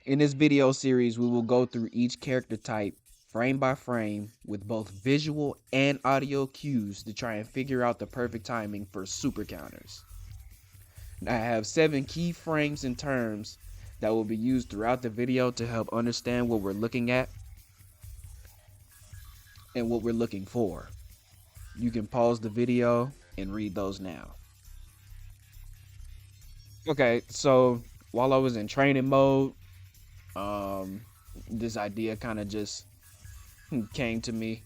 In this video series, we will go through each character type frame by frame with both visual and audio cues to try and figure out the perfect timing for super counters. Now, I have 7 key frames and terms that will be used throughout the video to help understand what we're looking at and what we're looking for. You can pause the video and read those now. Okay, so while I was in training mode, this idea kind of just came to me.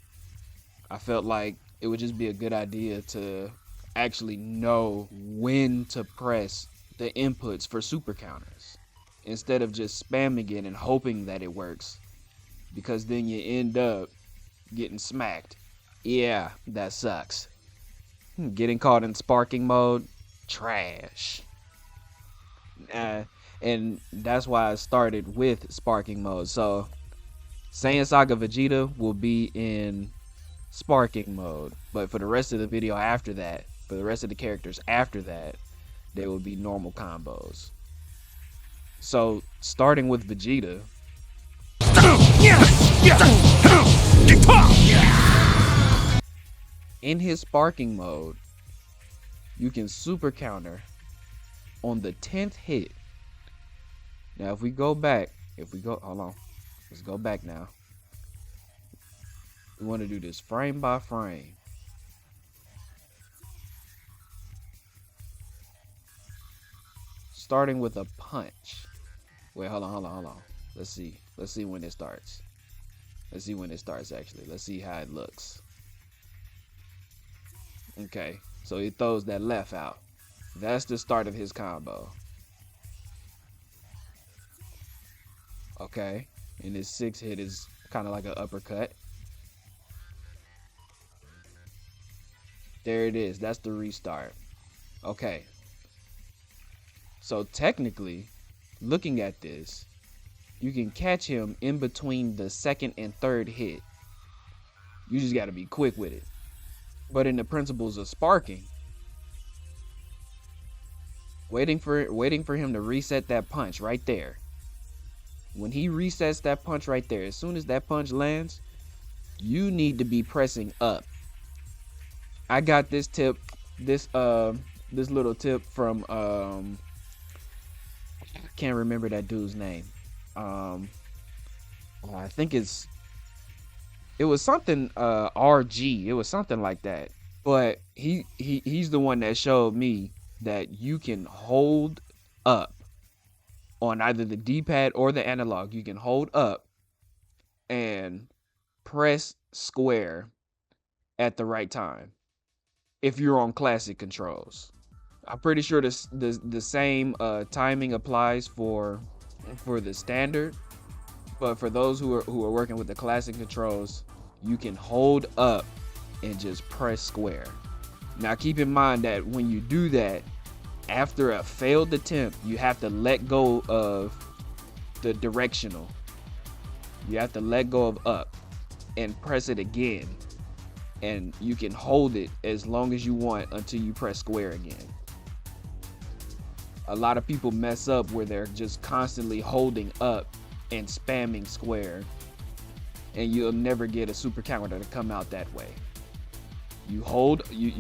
I felt like it would just be a good idea to actually know when to press the inputs for super counters instead of just spamming it and hoping that it works, because then you end up getting smacked. Yeah, that sucks. Getting caught in sparking mode, trash. And that's why I started with sparking mode. So Saiyan Saga Vegeta will be in sparking mode, but for the rest of the video after that, for the rest of the characters after that, they will be normal combos. So starting with Vegeta, in his sparking mode, you can super counter on the 10th hit. Now if we go, hold on, let's go back now. We want to do this frame by frame. Starting with a punch. Wait, hold on. Let's see when it starts. Let's see when it starts actually. Let's see how it looks. Okay, so he throws that left out. That's the start of his combo. Okay, and his 6th hit is kind of like an uppercut. There it is. That's the restart. Okay. So technically, looking at this, you can catch him in between the 2nd and 3rd hit. You just got to be quick with it. But in the principles of sparking, waiting for him to reset that punch right there. When he resets that punch right there, as soon as that punch lands, you need to be pressing up. I got this tip, this little tip from I can't remember that dude's name. I think it was something RG. It was something like that. But he's the one that showed me that you can hold up on either the D-pad or the analog. You can hold up and press square at the right time if you're on classic controls. I'm pretty sure the same timing applies for the standard, but for those who are working with the classic controls, you can hold up and just press square. Now keep in mind that when you do that, after a failed attempt, you have to let go of the directional. You have to let go of up and press it again. And you can hold it as long as you want until you press square again. A lot of people mess up where they're just constantly holding up and spamming square, and you'll never get a super counter to come out that way. You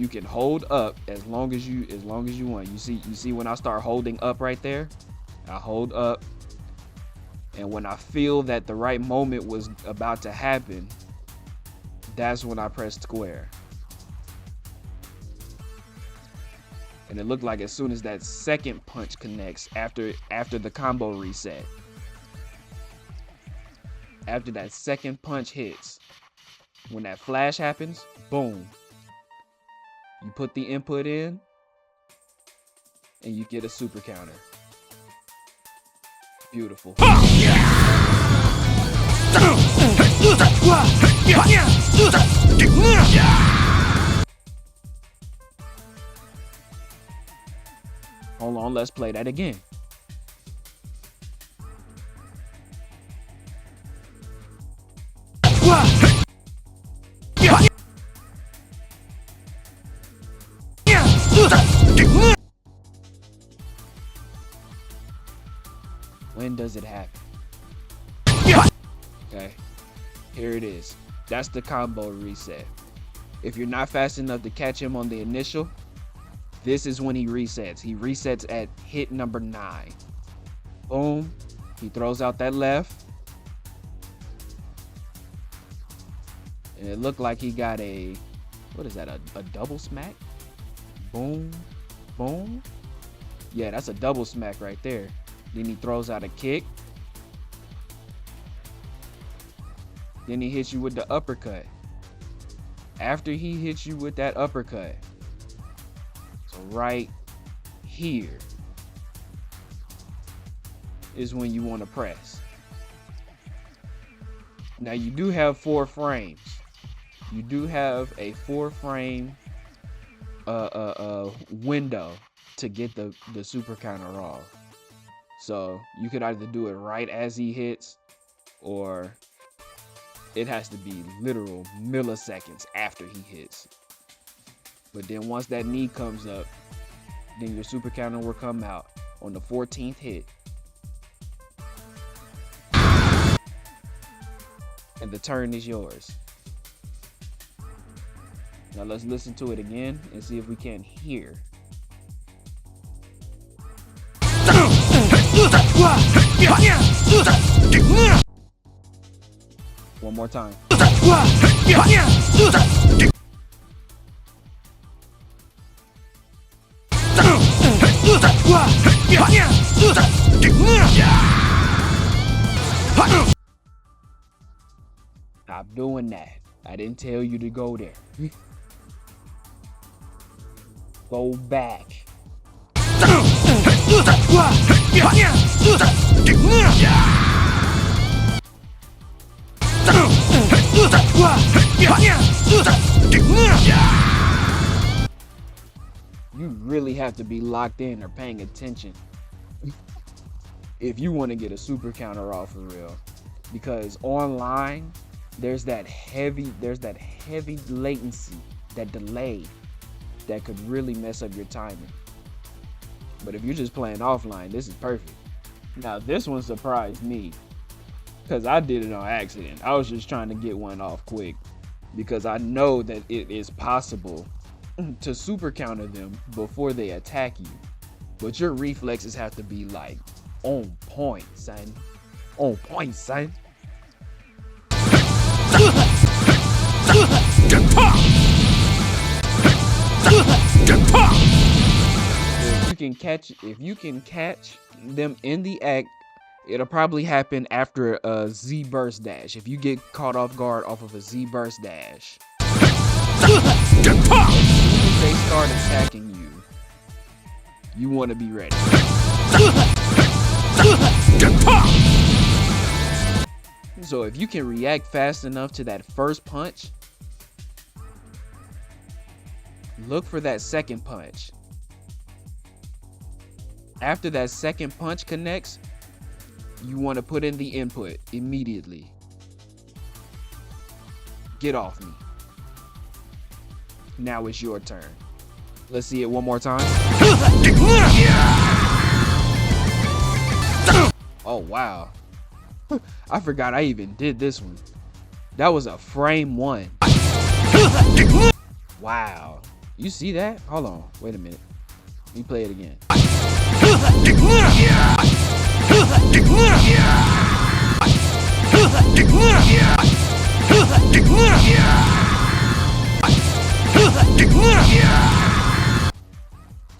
can hold up as long as you want. You see when I start holding up right there, I hold up, and when I feel that the right moment was about to happen, that's when I pressed square. And it looked like as soon as that 2nd punch connects after the combo reset, after that 2nd punch hits, when that flash happens, boom, you put the input in and you get a super counter. Beautiful. Hold on, let's play that again. When does it happen? Okay, here it is. That's the combo reset. If you're not fast enough to catch him on the initial, this is when he resets. He resets at hit number 9. Boom. He throws out that left. And it looked like he got a, what is that, a double smack? Boom, boom. Yeah, that's a double smack right there. Then he throws out a kick. Then he hits you with the uppercut. After he hits you with that uppercut, so right here is when you want to press. Now you do have 4 frames. You do have a 4-frame window to get the super counter off. So you could either do it right as he hits, or it has to be literal milliseconds after he hits. But then once that knee comes up, then your super counter will come out on the 14th hit. And the turn is yours. Now let's listen to it again and see if we can hear. One more time. Stop doing that. I didn't tell you to go there. Go back. You really have to be locked in or paying attention if you want to get a super counter off for real. Because online, there's that heavy latency, that delay that could really mess up your timing. But if you're just playing offline, this is perfect. Now this one surprised me because I did it on accident. I was just trying to get one off quick because I know that it is possible to super counter them before they attack you. But your reflexes have to be like on point, son. On point, son. If you can catch them in the act, it'll probably happen after a Z burst dash. If you get caught off guard off of a Z burst dash, as soon as they start attacking you, you want to be ready. So if you can react fast enough to that first punch, look for that second punch. After that second punch connects, you want to put in the input immediately. Get off me. Now it's your turn. Let's see it one more time. Oh, wow. I forgot I even did this one. That was a frame 1. Wow. You see that? Hold on. Wait a minute. Let me play it again.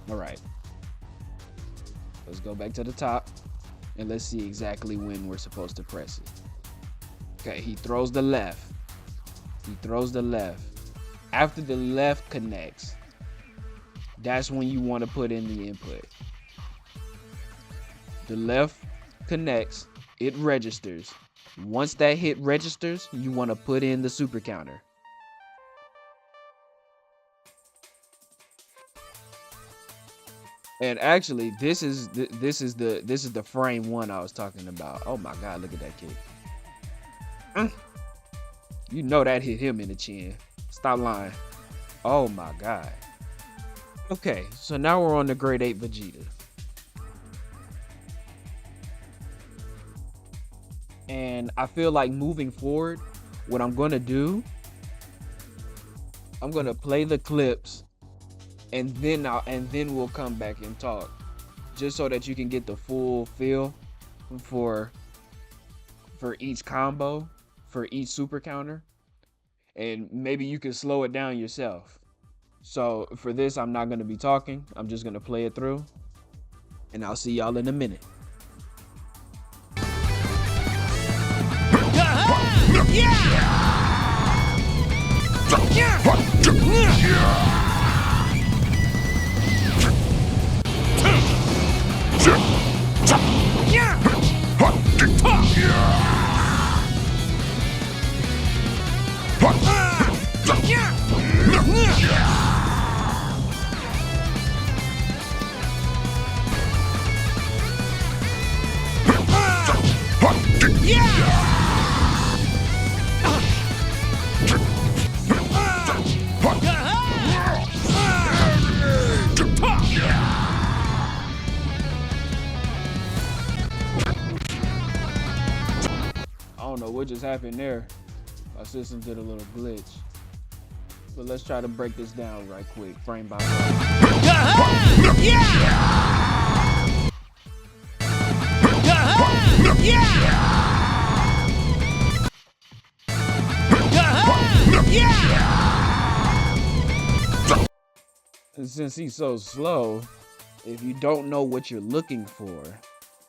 All right. Let's go back to the top and let's see exactly when we're supposed to press it. Okay, he throws the left. He throws the left. After the left connects, that's when you want to put in the input. The left connects, it registers. Once that hit registers, you want to put in the super counter. And actually, this is the frame 1 I was talking about. Oh my God, look at that kick. You know that hit him in the chin. Stop lying. Oh my God. Okay, so now we're on the Great Ape Vegeta. And I feel like moving forward, what I'm gonna do, I'm gonna play the clips, and then we'll come back and talk, just so that you can get the full feel for each combo, for each super counter, and maybe you can slow it down yourself. So for this, I'm not gonna be talking. I'm just gonna play it through, and I'll see y'all in a minute. I don't know what just happened there. My system did a little glitch. But let's try to break this down right quick, frame by frame. And since he's so slow, if you don't know what you're looking for,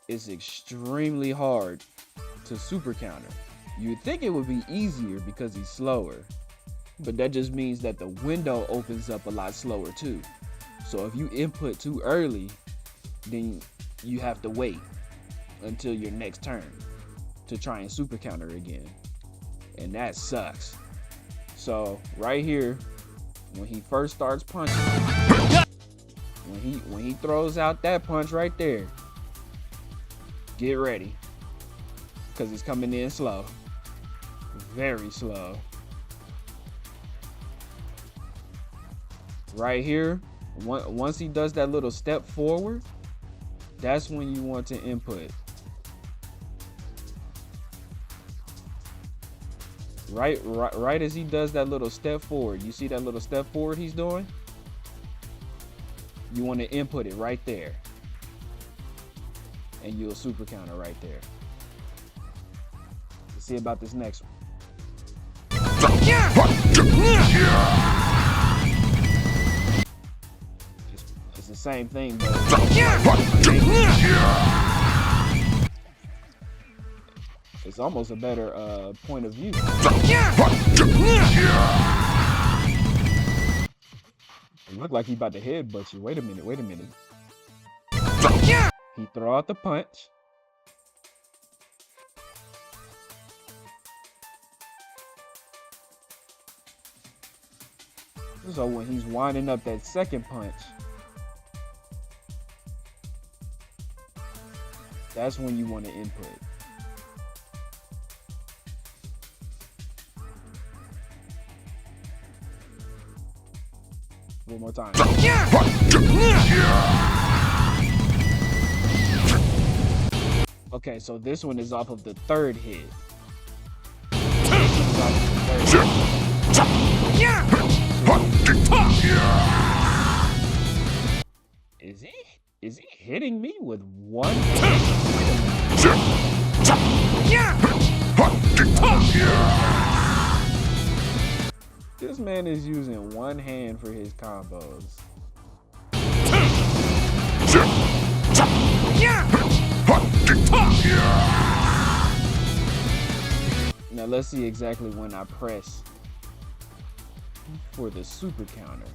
it's extremely hard to super counter. You'd think it would be easier because he's slower, but that just means that the window opens up a lot slower too. So if you input too early, then you have to wait until your next turn to try and super counter again, and that sucks. So right here, when he first starts punching, when he throws out that punch right there, get ready, because it's coming in slow, very slow. Right here, once he does that little step forward, that's when you want to input. Right as he does that little step forward, you see that little step forward he's doing? You want to input it right there, and you'll super counter right there. Let's see about this next one. It's the same thing, but it's almost a better point of view. It looked like he about to headbutt you. Wait a minute. He throw out the punch. So when he's winding up that second punch, that's when you want to input. One more time. Okay, so this one is off of the third hit. Is he hitting me with one hand? This man is using one hand for his combos. Now let's see exactly when I press for the super counter.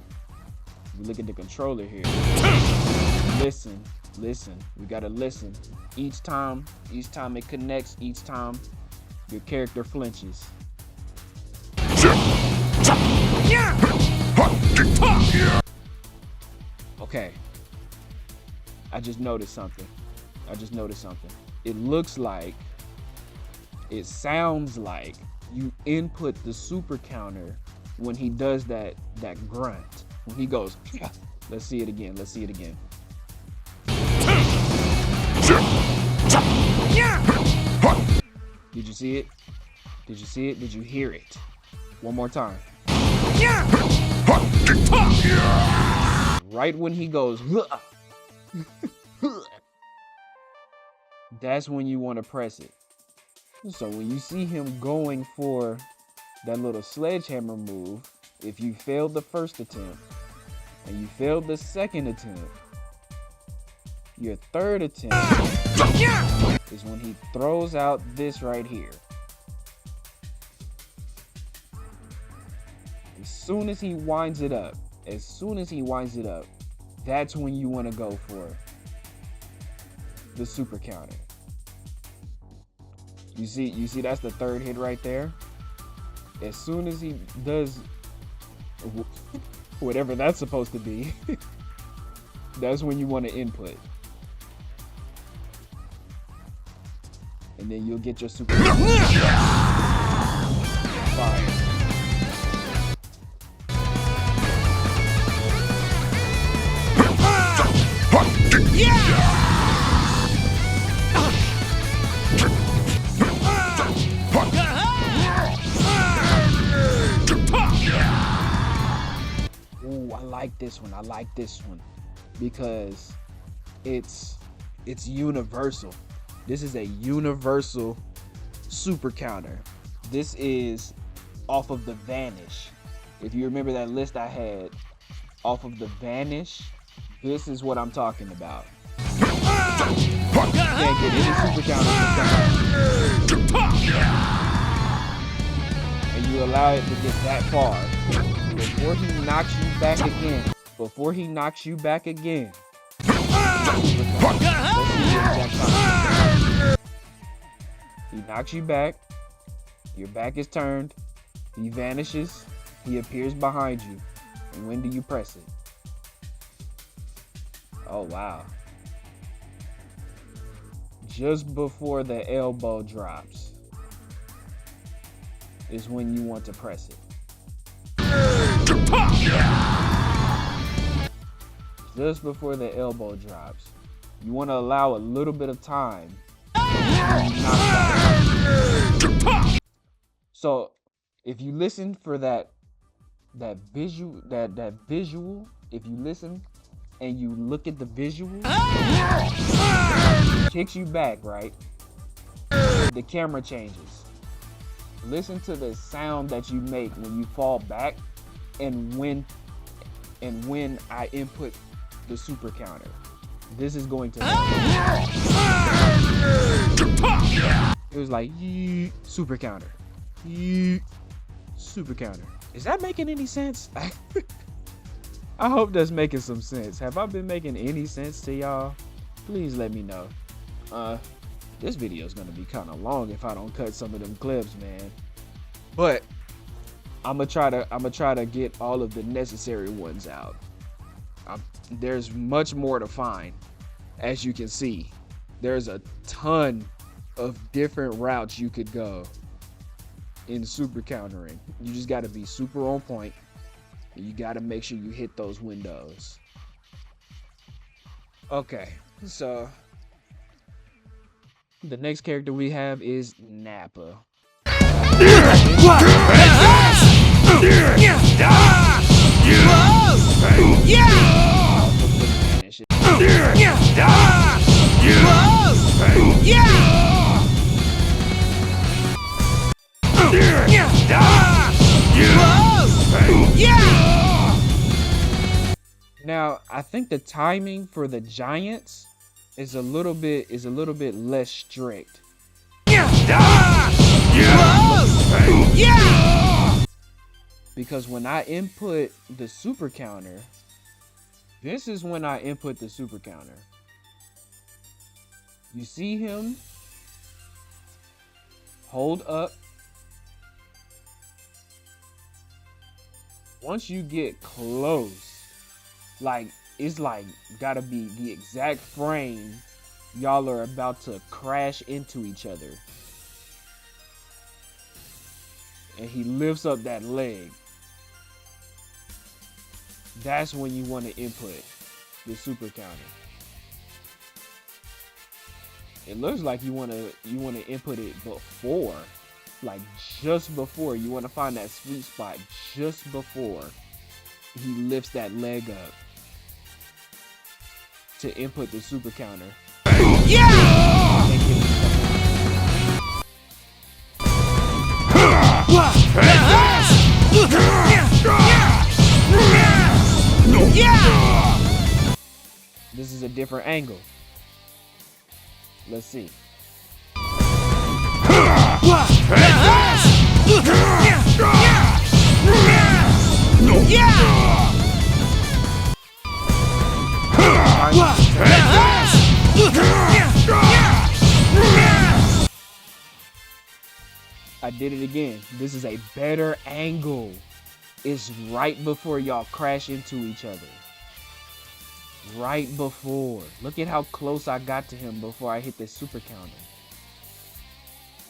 We look at the controller here. Listen. We gotta listen. Each time it connects, each time your character flinches. Okay. I just noticed something. It sounds like you input the super counter when he does that grunt. When he goes, let's see it again. you see it? Did you see it? Did you hear it? One more time. Right when he goes, that's when you want to press it. So when you see him going for that little sledgehammer move, if you failed the first attempt and you failed the second attempt, your third attempt is when he throws out this right here. As soon as he winds it up, that's when you want to go for the super counter. You see that's the third hit right there. As soon as he does whatever that's supposed to be, that's when you want to input. And then you'll get your super fire. Ooh, I like this one because it's universal. This is a universal super counter. This is off of the Vanish. If you remember that list I had off of the Vanish, this is what I'm talking about. You can't get any super counters and you allow it to get that far before he knocks you back again. He knocks you back, your back is turned, he vanishes, he appears behind you, and when do you press it? Oh wow. Just before the elbow drops is when you want to press it. Just before the elbow drops. You want to allow a little bit of time. So if you listen for that visual, if you listen and you look at the visual, it kicks you back, right? The camera changes. Listen to the sound that you make when you fall back and when I input the super counter. This is going to it was like super counter. Super counter. Is that making any sense? I hope that's making some sense. Have I been making any sense to y'all? Please let me know. This video is gonna be kind of long if I don't cut some of them clips, man. But I'm gonna try to get all of the necessary ones out. There's much more to find. As you can see, there's a ton of different routes you could go in super countering. You just got to be super on point. You got to make sure you hit those windows. Okay, so the next character we have is Nappa. Now, I think the timing for the giants is a little bit less strict. Because when I input the super counter, this is when I input the super counter. You see him hold up. Once you get close, like it's like gotta be the exact frame y'all are about to crash into each other. And he lifts up that leg. That's when you want to input the super counter. It looks like you wanna input it before, like just before. You wanna find that sweet spot just before he lifts that leg up to input the super counter. Yeah! This is a different angle. Let's see. I did it again. This is a better angle. It's right before y'all crash into each other. Right before. Look at how close I got to him before I hit the super counter.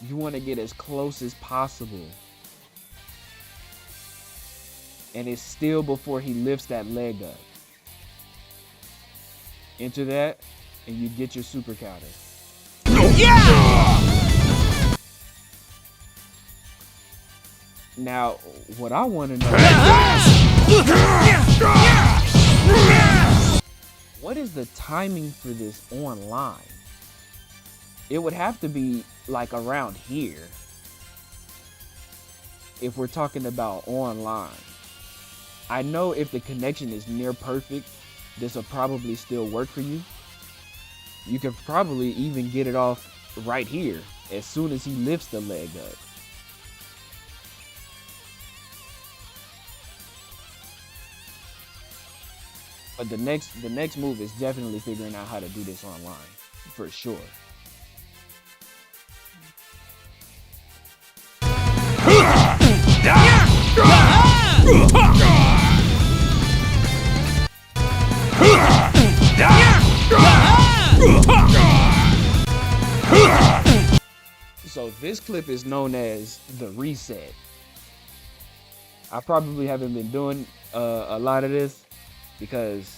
You want to get as close as possible. And it's still before he lifts that leg up. Enter that, and you get your super counter. Yeah! Now, what I want to know is, what is the timing for this online? It would have to be like around here if we're talking about online. I know if the connection is near perfect, this will probably still work for you. You could probably even get it off right here as soon as he lifts the leg up. But the next move is definitely figuring out how to do this online, for sure. So this clip is known as the reset. I probably haven't been doing a lot of this because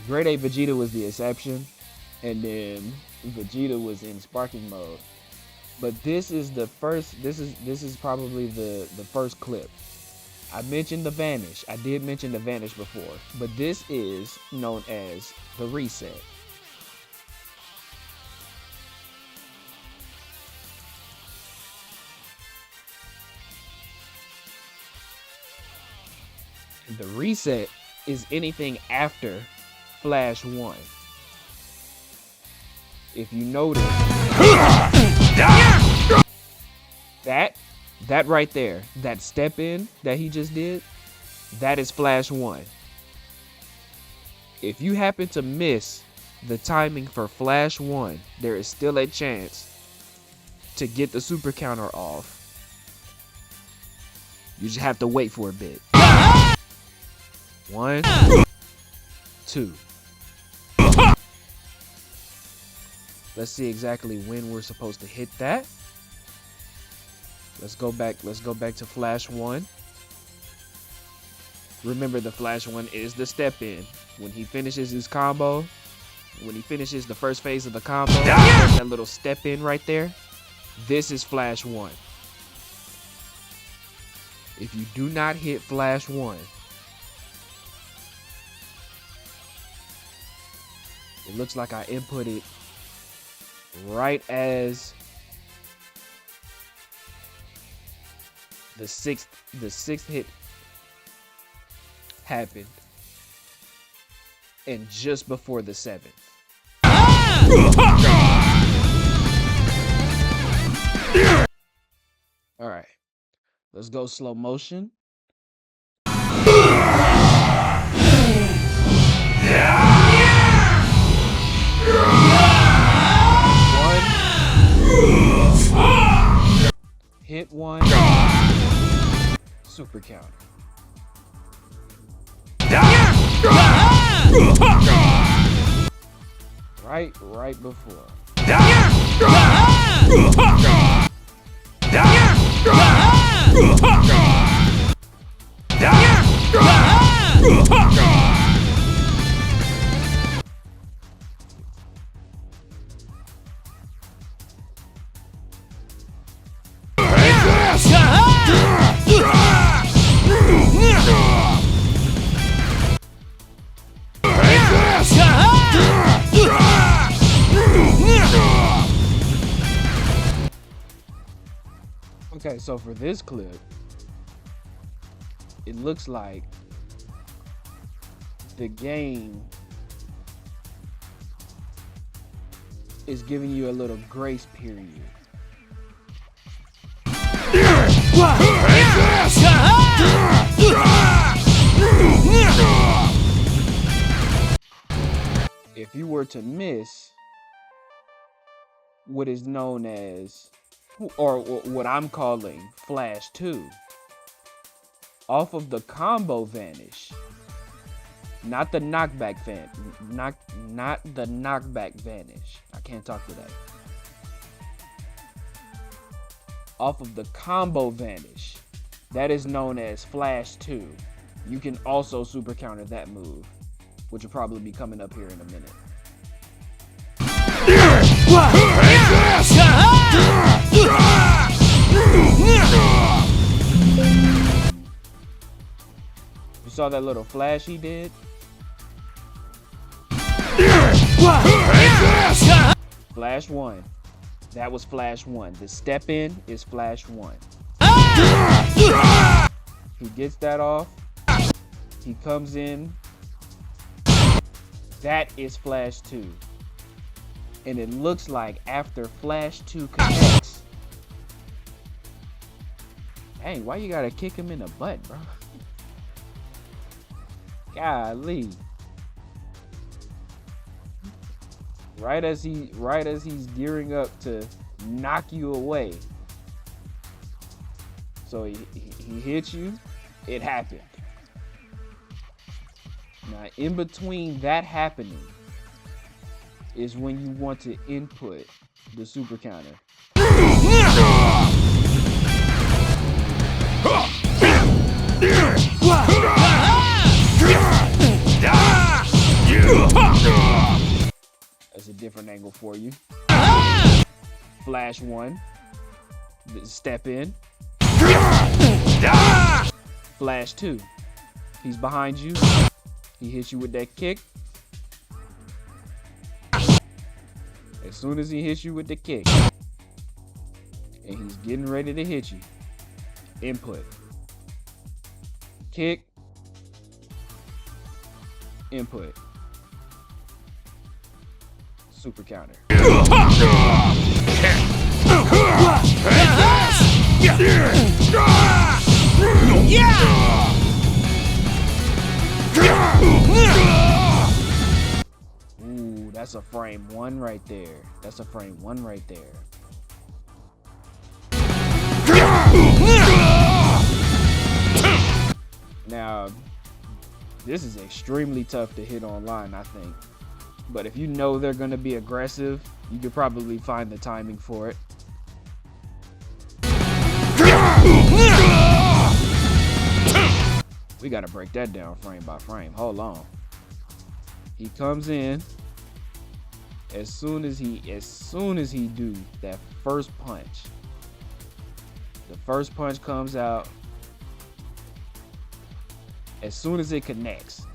Great Ape Vegeta was the exception, and then Vegeta was in sparking mode. But this is the first. This is probably the first clip. I mentioned the vanish. I did mention the vanish before, but this is known as the reset. The reset is anything after Flash 1. If you notice, that right there, that step in that he just did, that is Flash 1. If you happen to miss the timing for Flash 1, there is still a chance to get the super counter off. You just have to wait for a bit. 1, 2. Let's see exactly when we're supposed to hit that. Let's go back to Flash 1. Remember, the Flash 1 is the step in. When he finishes his combo, when he finishes the first phase of the combo, that little step in right there, this is Flash 1. If you do not hit Flash 1, it looks like I inputted right as the sixth hit happened, and just before the 7th. All right, let's go slow motion. Hit 1, super counter. Right before. Okay, so for this clip, it looks like the game is giving you a little grace period. If you were to miss what is known as, or what I'm calling Flash 2, off of the combo vanish, not the knockback not the knockback vanish. I can't talk today. Off of the combo vanish, that is known as Flash 2. You can also super counter that move, which will probably be coming up here in a minute. You saw that little flash he did? Flash 1. That was Flash 1. The step in is Flash 1. He gets that off. He comes in. That is Flash 2. And it looks like after Flash 2 connects. Dang, why you gotta kick him in the butt, bro? Golly. Right as he's gearing up to knock you away. So he hits you. It happened. Now, in between that happening is when you want to input the super counter. That's a different angle for you. Flash 1. Step in. Flash 2. He's behind you. He hits you with that kick. As soon as he hits you with the kick, and he's getting ready to hit you, input. Kick. Input. Super counter. Ooh, that's a frame 1 right there. That's a frame 1 right there. Now, this is extremely tough to hit online, I think. But if you know they're going to be aggressive, you could probably find the timing for it. We got to break that down frame by frame. Hold on. He comes in. As soon as he do that first punch, the first punch comes out. As soon as it connects,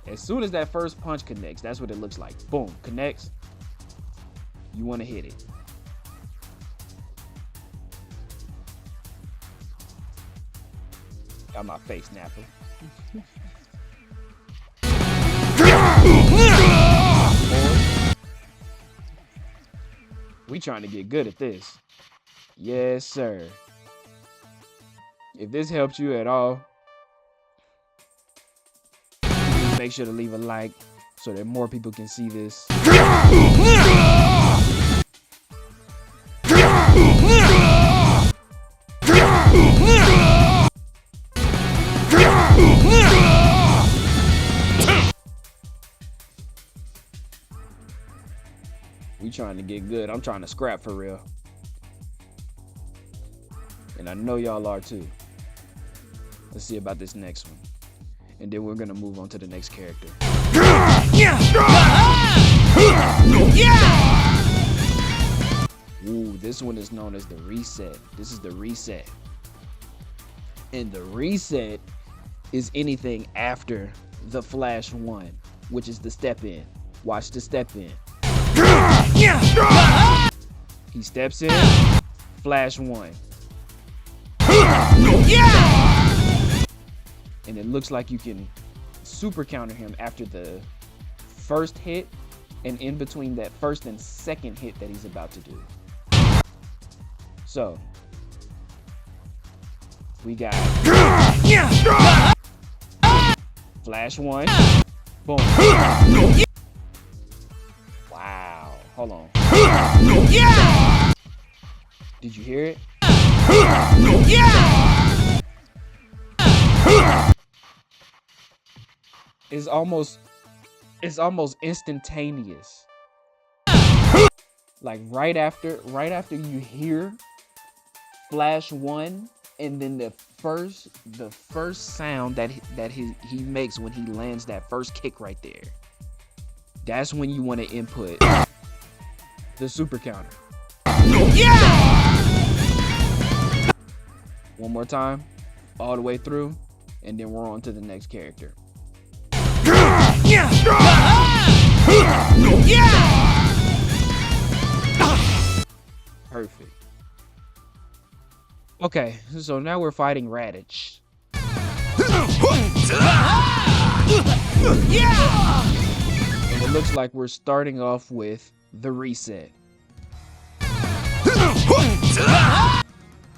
as soon as that first punch connects, that's what it looks like. Boom, connects. You want to hit it. Got my face, Nappa. We trying to get good at this. Yes, sir. If this helps you at all, make sure to leave a like so that more people can see this. We trying to get good. I'm trying to scrap for real. And I know y'all are too. Let's see about this next one. And then we're gonna move on to the next character. Ooh, this one is known as the reset. This is the reset. And the reset is anything after the Flash 1, which is the step in. Watch the step in. He steps in, Flash 1. And it looks like you can super counter him after the first hit and in between that first and second hit that he's about to do. So we got Flash 1. Boom. Wow. Hold on. Did you hear it? It's almost instantaneous. Like right after you hear Flash 1, and then the first sound that he makes when he lands that first kick right there. That's when you want to input the super counter. One more time, all the way through, and then we're on to the next character. Perfect. Okay, so now we're fighting Raditz. And it looks like we're starting off with the reset.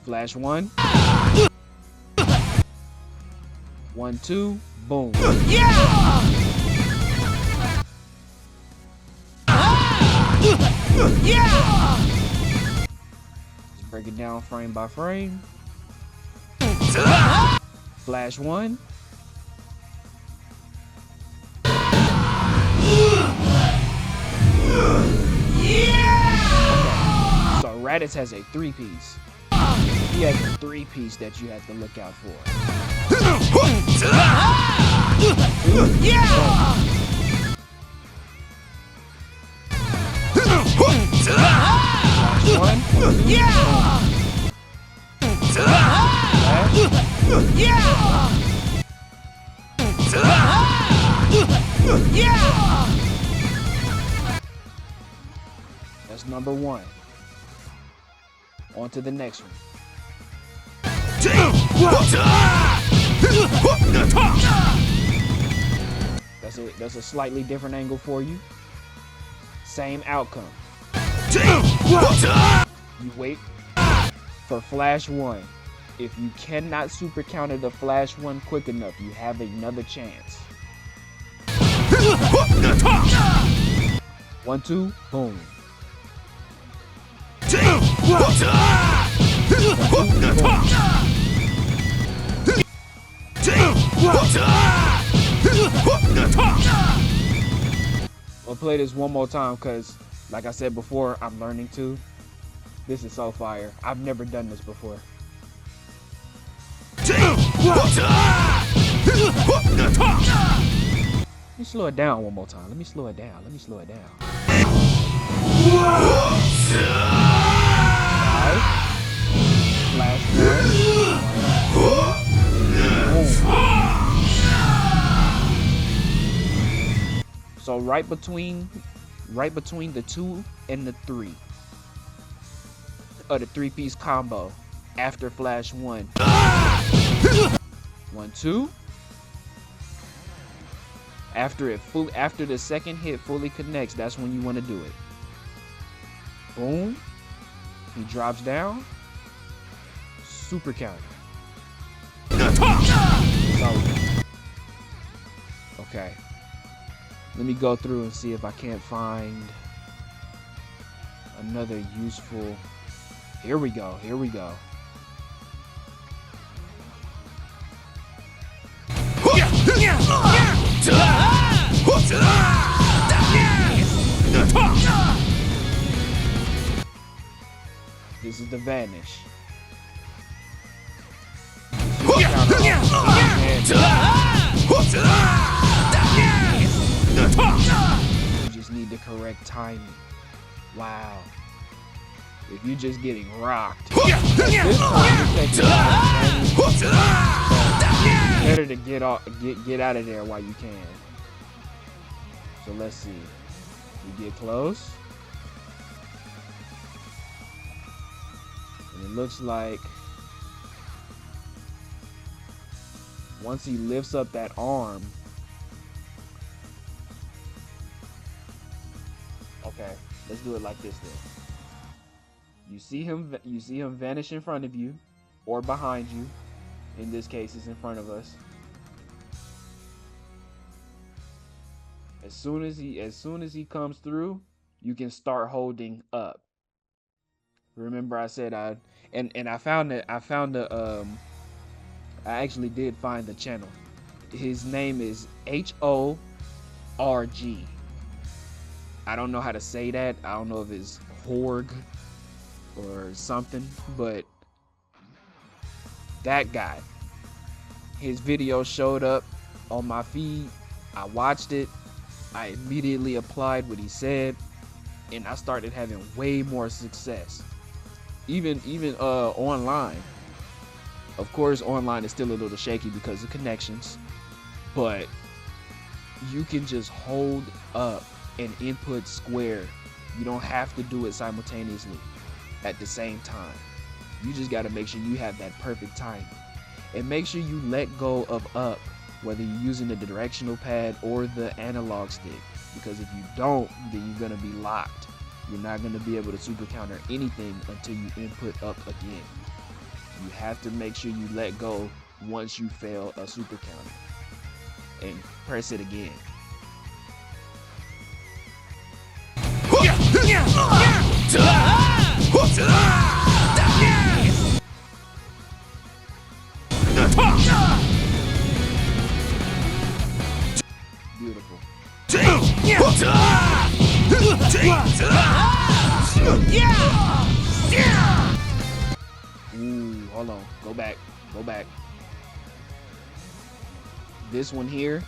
Flash 1. 1, 2, boom. Let's break it down frame by frame. Flash 1. So Raditz has a 3-piece. He has a 3-piece that you have to look out for. That's number 1. On to the next one. That's a slightly different angle for you. Same outcome. You wait for Flash 1. If you cannot super counter the Flash 1 quick enough, you have another chance. 1, 2, boom. I'll play this one more time because, like I said before, I'm learning to. This is so fire. I've never done this before. Let me slow it down one more time. Let me slow it down. Flash 1. So right between the 2 and the 3 of the 3-piece combo after Flash 1. 1, 2. After the second hit fully connects, that's when you want to do it. Boom. He drops down. Super counter. Okay. Let me go through and see if I can't find another useful. Here we go. This is the vanish. You just need the correct timing. Wow. If you're just getting rocked, this time better to get out of there while you can. So let's see. You get close. And it looks like once he lifts up that arm. Okay, let's do it like this then. You see him vanish in front of you or behind you. In this case, it's in front of us. As soon as he comes through, you can start holding up. Remember I said I actually did find the channel. His name is HORG. I don't know how to say that. I don't know if it's Horg or something, but that guy, his video showed up on my feed. I watched it. I immediately applied what he said, and I started having way more success. Even online. Of course, online is still a little shaky because of connections, but you can just hold up and input square. You don't have to do it simultaneously at the same time. You just got to make sure you have that perfect timing, and make sure you let go of up, whether you're using the directional pad or the analog stick, because if you don't, then you're going to be locked. You're not going to be able to super counter anything until you input up again. You have to make sure you let go once you fail a super counter and press it again. Beautiful. Ooh, hold on. Go back. This one here,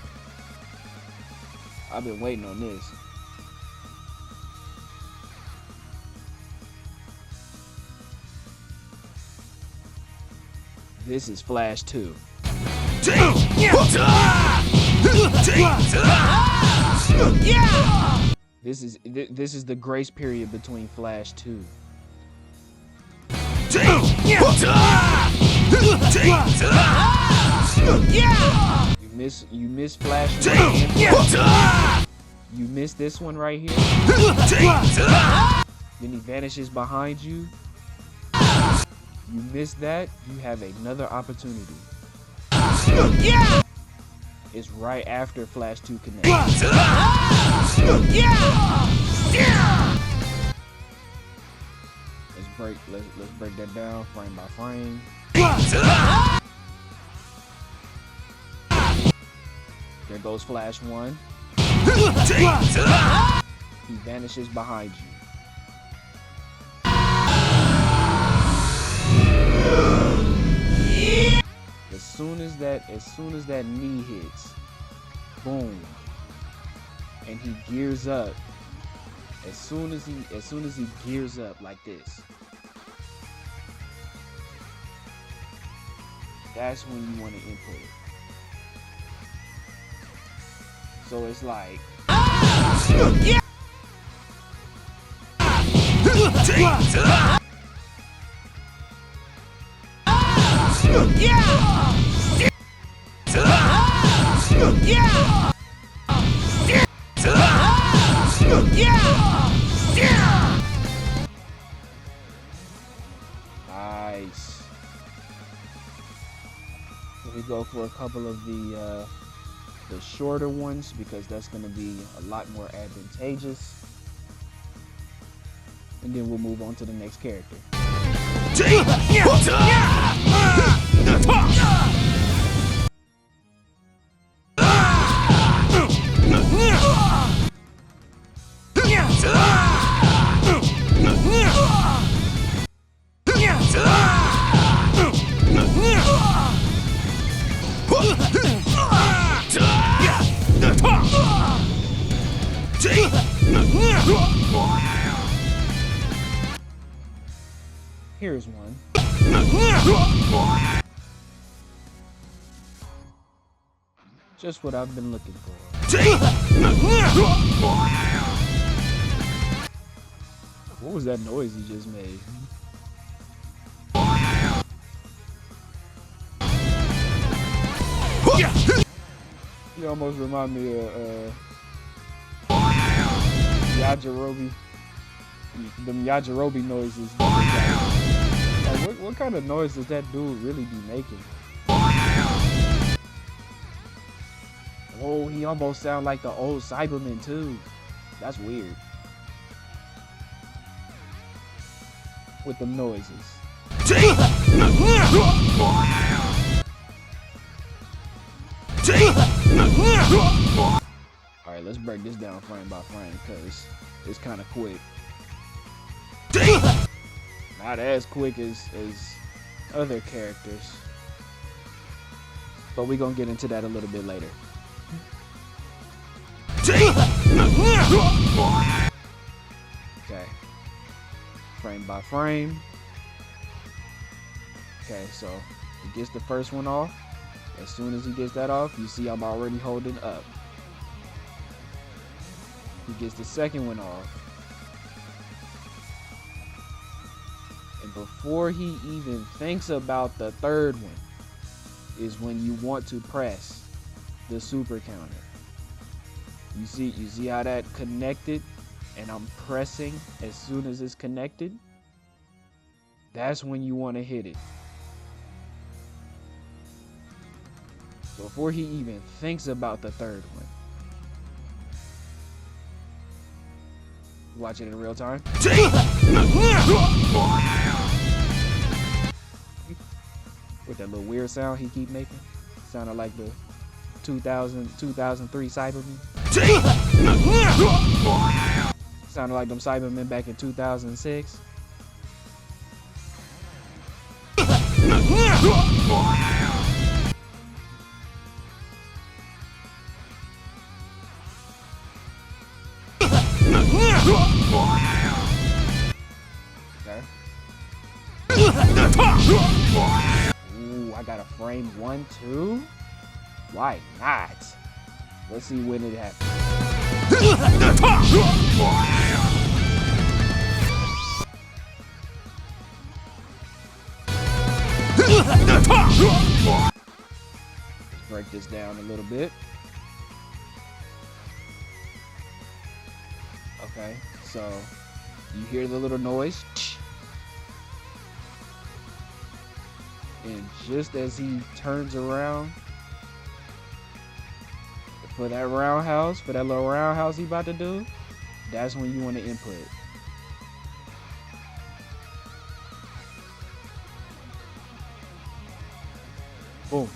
I've been waiting on this. This is Flash 2. This is the grace period between Flash 2. You miss Flash 1. You miss this one right here. Then he vanishes behind you. You miss that, you have another opportunity. It's right after Flash 2 connects. Let's break that down frame by frame. There goes Flash 1. He vanishes behind you. As soon as that knee hits, boom, and he gears up. As soon as he gears up like this, that's when you want to input it. So it's like, nice. We go for a couple of the shorter ones because that's going to be a lot more advantageous, and then we'll move on to the next character. Here's one. Just what I've been looking for. What was that noise he just made? You almost remind me of Yajirobe. Them Yajirobe noises. Like, what kind of noise does that dude really be making? Oh, he almost sounds like the old Saibaman too. That's weird. With them noises. Alright, let's break this down frame by frame because it's kind of quick. Not as quick as other characters. But we're going to get into that a little bit later. Okay. Frame by frame. Okay, so he gets the first one off. As soon as he gets that off, you see I'm already holding up. He gets the second one off. And before he even thinks about the third one is when you want to press the super counter. You see how that connected and I'm pressing as soon as it's connected? That's when you want to hit it. Before he even thinks about the third one. Watch it in real time. With that little weird sound he keep making. Sounded like the 2003 Saibaman. Sounded like them Saibamen back in 2006. Okay. Ooh, I got a frame 1, 2. Why not? Let's see when it happens. Let's break this down a little bit. Okay, so you hear the little noise. And just as he turns around for that roundhouse, for that little roundhouse he about to do, that's when you want to input. Boom.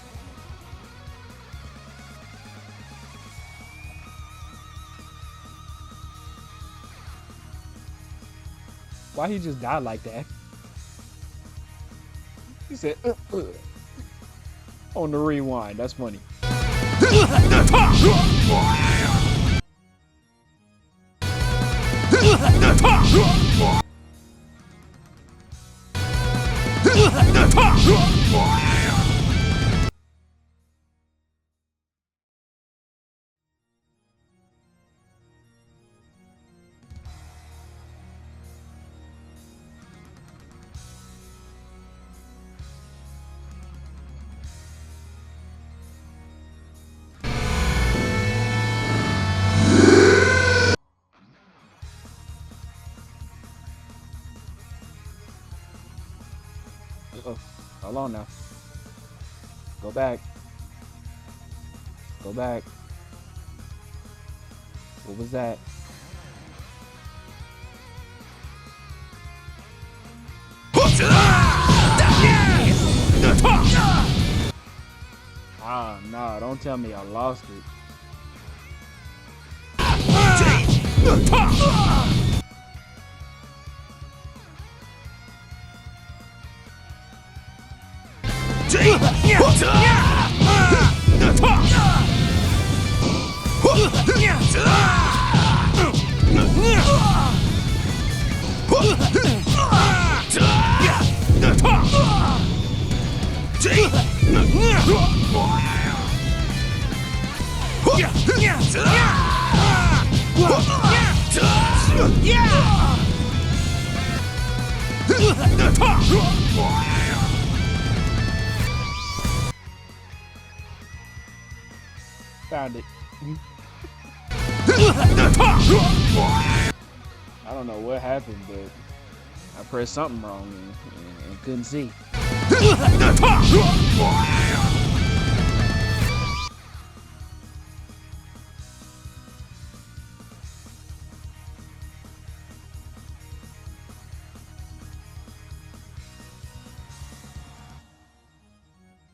Why he just died like that? He said, on the rewind. That's funny. Hold on now. Go back. Go back. What was that? Ah, no, don't tell me I lost it. found it. I don't know what happened, but I pressed something wrong and couldn't see.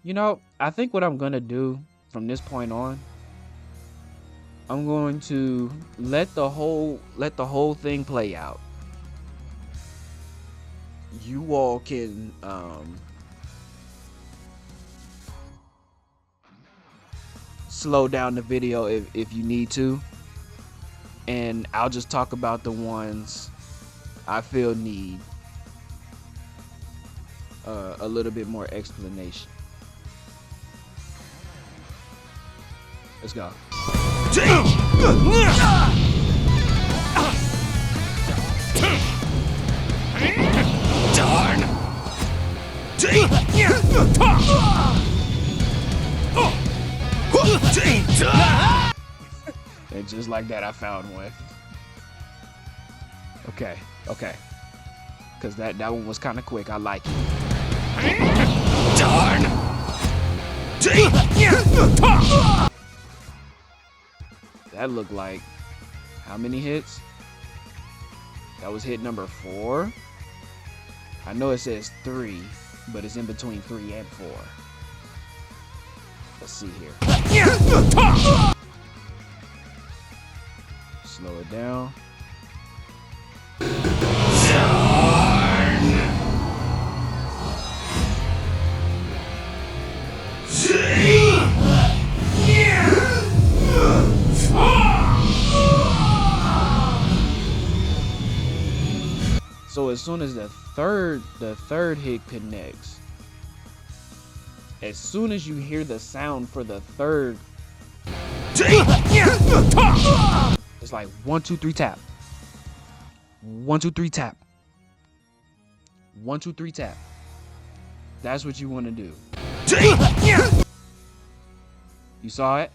You know, I think what I'm gonna do from this point on, I'm going to let the whole thing play out. You all can slow down the video if you need to, and I'll just talk about the ones I feel need a little bit more explanation. Let's go. Darn! And just like that, I found one. Okay. Cause that one was kind of quick. I like it. Darn! That looked like how many hits? That was hit number 4. I know it says 3, but it's in between 3 and 4. Let's see here. Slow it down. So as soon as the third hit connects, as soon as you hear the sound for the third, it's like 1, 2, 3 tap. 1, 2, 3 tap. 1, 2, 3 tap. That's what you want to do. You saw it?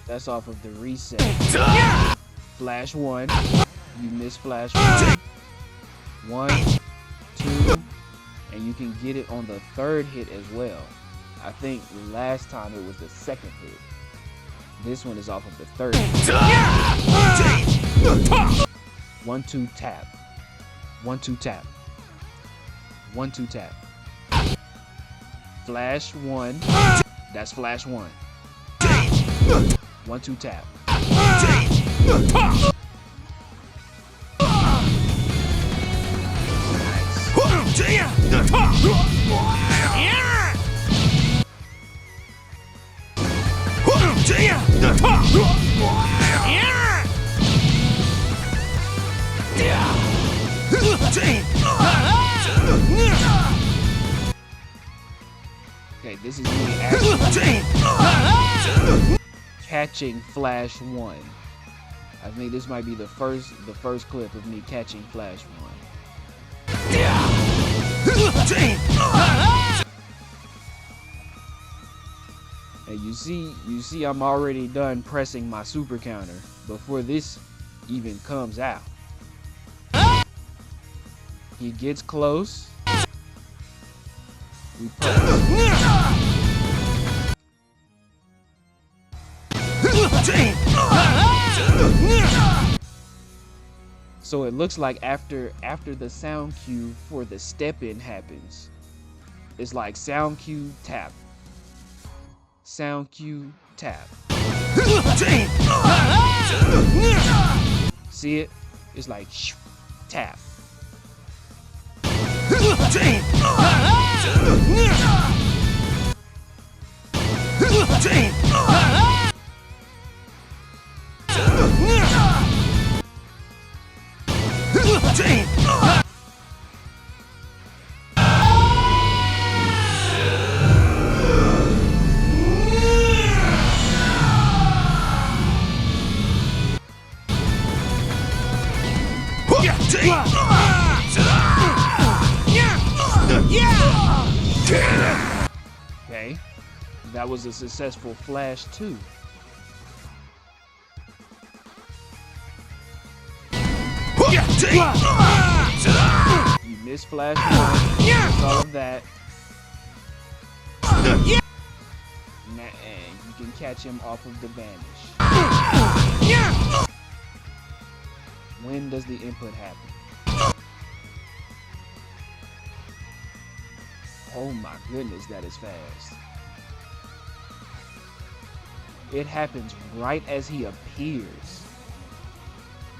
That's off of the reset. Flash 1. You miss flash 1. 1, 2, and you can get it on the third hit as well. I think last time it was the second hit. This one is off of the third hit. 1, 2 tap. 1, 2 tap. 1, 2 tap. Flash 1. That's flash 1. 1, 2 tap. Nice. Okay, this is me actually catching flash 1. I think this might be the first clip of me catching flash 1. And you see I'm already done pressing my super counter before this even comes out. He gets close. We press. So it looks like after the sound cue for the step in happens, it's like sound cue tap, sound cue tap. See it? It's like tap. Okay, that was a successful Flash 2. You missed Flash 1, you missed all of that. And you can catch him off of the vanish. When does the input happen? Oh my goodness, that is fast. It happens right as he appears.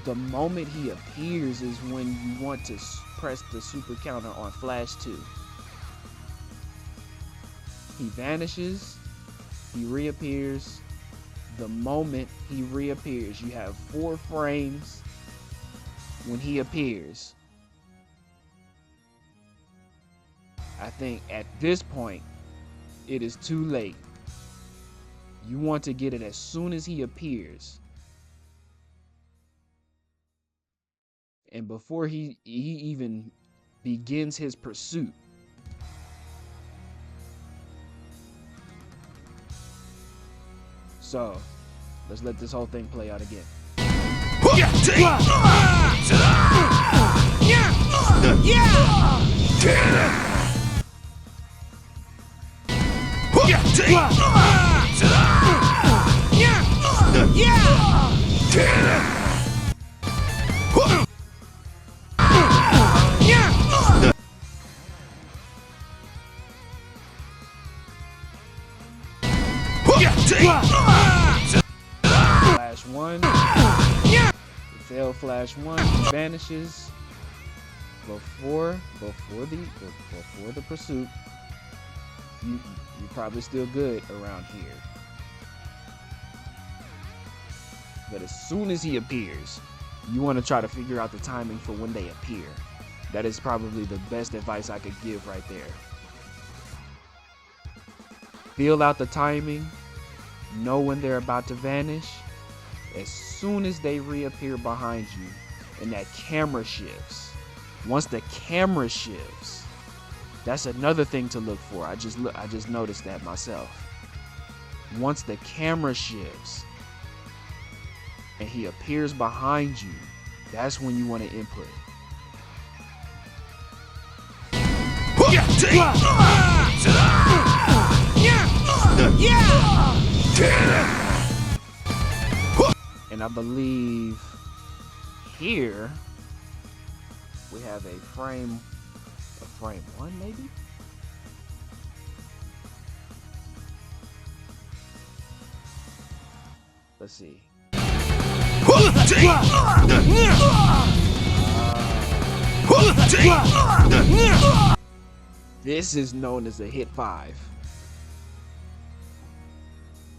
The moment he appears is when you want to press the super counter on Flash 2. He vanishes, he reappears. The moment he reappears, you have 4 frames when he appears. I think at this point, it is too late. You want to get it as soon as he appears. And before he even begins his pursuit. So, let's let this whole thing play out again. Flash 1. It failed Flash 1. He vanishes before the pursuit. You're probably still good around here. But as soon as he appears, you want to try to figure out the timing for when they appear. That is probably the best advice I could give right there. Feel out the timing. Know when they're about to vanish. As soon as they reappear behind you and that camera shifts. Once the camera shifts, that's another thing to look for. I just noticed that myself. Once the camera shifts and he appears behind you, that's when you want to input. And I believe here we have a frame 1 maybe? Let's see. This is known as a hit 5.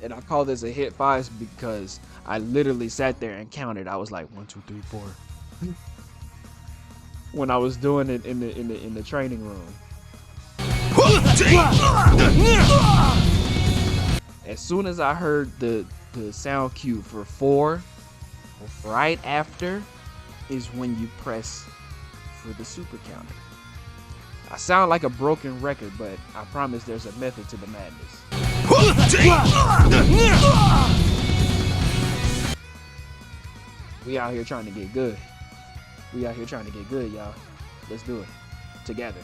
And I call this a hit 5 because I literally sat there and counted. I was like 1, 2, 3, 4. When I was doing it in the training room. As soon as I heard the sound cue for 4, right after is when you press for the super counter. I sound like a broken record, but I promise there's a method to the madness. We out here trying to get good. We out here trying to get good, y'all. Let's do it together.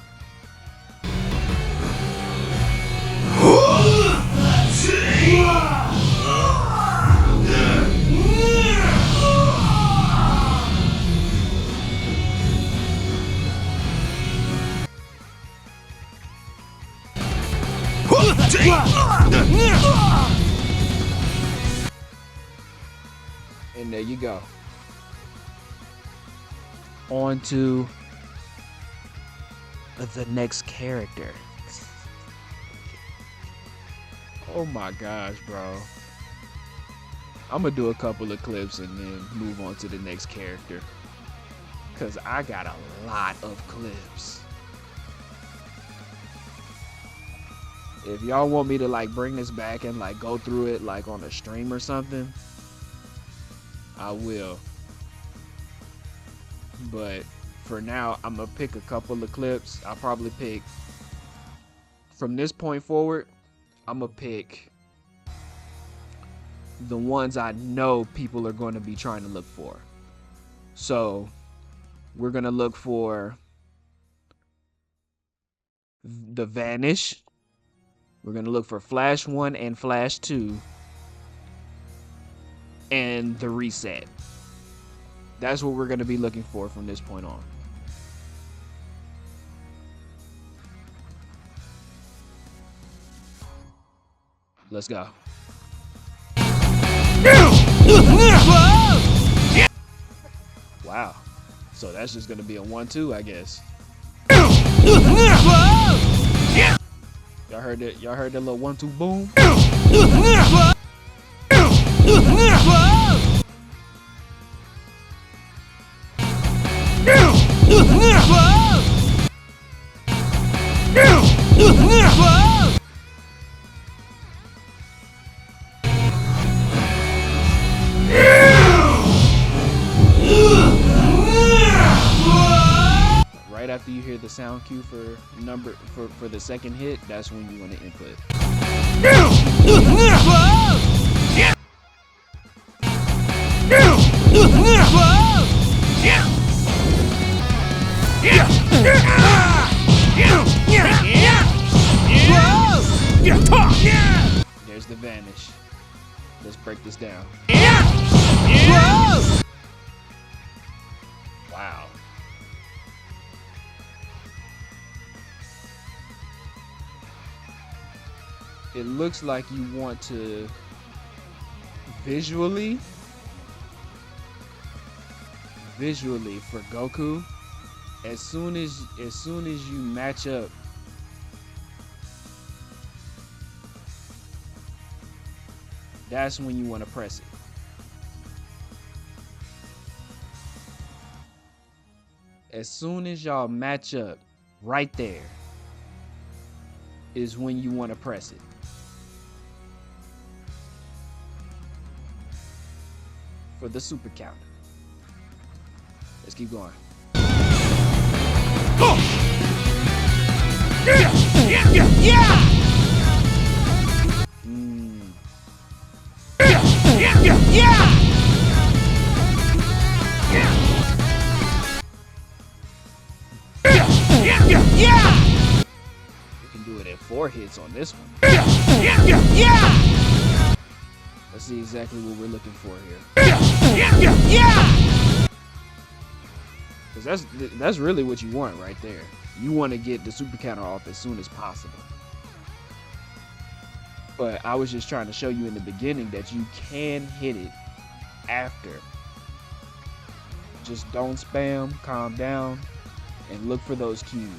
And there you go. On to the next character. Oh my gosh, bro. I'm gonna do a couple of clips and then move on to the next character. Cause I got a lot of clips. If y'all want me to like bring this back and like go through it like on a stream or something, I will. But for now, I'm gonna pick a couple of clips. I'll probably pick from this point forward, I'm gonna pick the ones I know people are going to be trying to look for. So we're gonna look for the Vanish. We're gonna look for Flash 1 and Flash 2 and the Reset. That's what we're gonna be looking for from this point on. Let's go. Wow. So that's just gonna be a 1-2, I guess. Y'all heard that? Y'all heard that little 1-2 boom? Right after you hear the sound cue for the second hit, that's when you want to input. There's the Vanish. Let's break this down. Wow. It looks like you want to visually for Goku, as soon as you match up that's when you want to press it. As soon as y'all match up right there is when you want to press it. For the super counter. Let's keep going. We can do it at 4 hits on this one. Let's see exactly what we're looking for here. Because that's really what you want right there. You want to get the super counter off as soon as possible. But I was just trying to show you in the beginning that you can hit it after. Just don't spam, calm down, and look for those cues.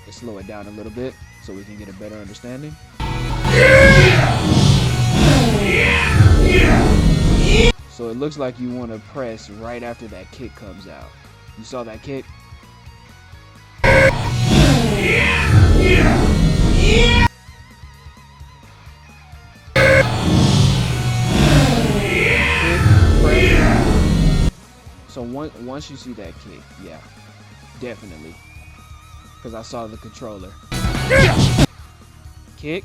Let's slow it down a little bit so we can get a better understanding. So it looks like you want to press right after that kick comes out. You saw that kick? So once you see that kick, yeah, definitely. Because I saw the controller. Kick.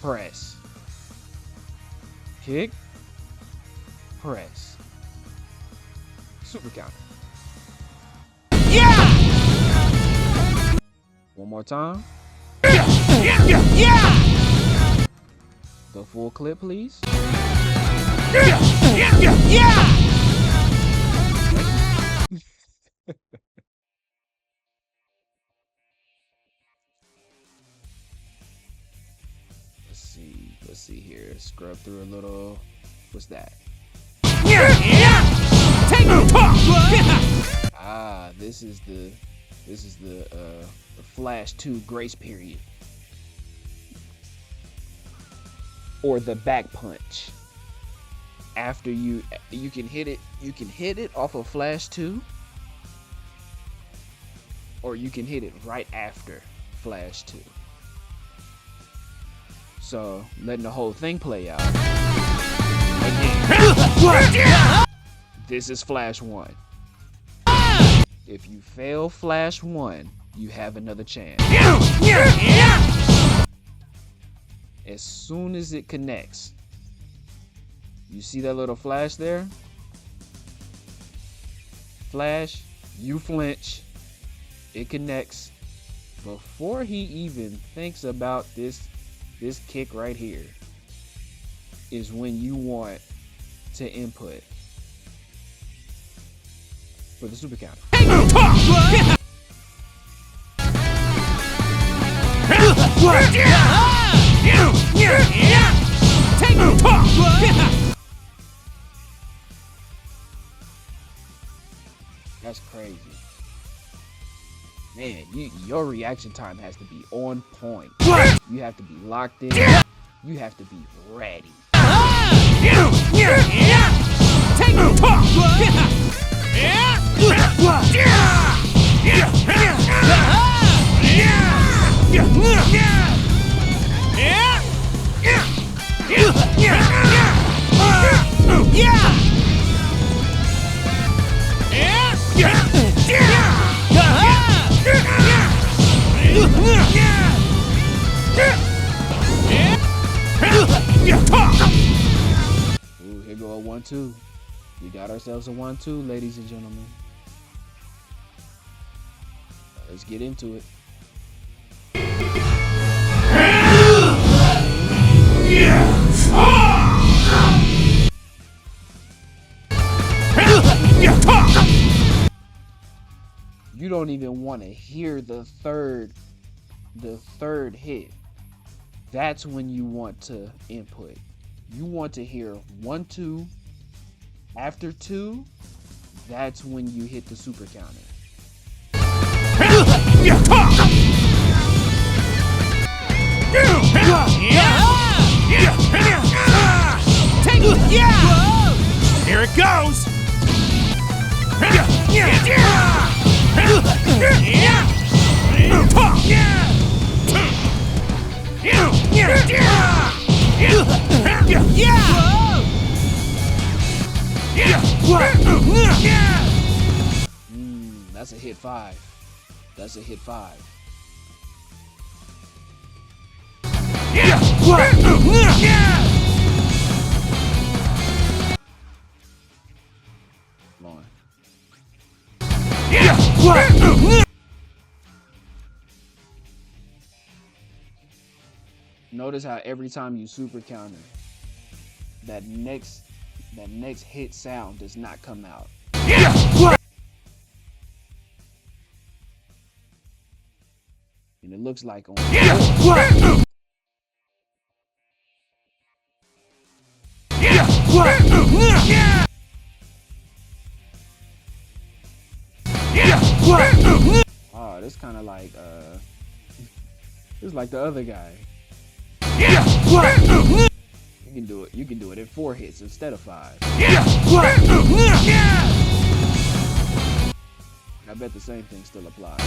Press. Kick. Press. Super counter. Yeah! One more time. Yeah! The full clip, please. Yeah! Let's see here. Scrub through a little. What's that? Take the top! This is the Flash 2 grace period. Or the back punch. After you can hit it off of Flash 2, or you can hit it right after Flash 2. So letting the whole thing play out. Again, this is Flash 1. If you fail Flash 1, you have another chance. As soon as it connects, you see that little flash there? Flash, you flinch, it connects. Before he even thinks about this kick right here is when you want to input for the super counter. That's crazy. Man, your reaction time has to be on point. You have to be locked in. You have to be ready. Ooh, here go a 1-2. We got ourselves a 1-2, ladies and gentlemen. Let's get into it. You don't even want to hear the third hit. That's when you want to input. You want to hear 1-2. After 2, that's when you hit the super counter. Here it goes. That's a hit 5. That's a hit 5. Come on. Notice how every time you super counter, that next hit sound does not come out. And it looks like on oh, this kind of like this is like the other guy. You can do it. You can do it in 4 hits instead of 5. I bet the same thing still applies.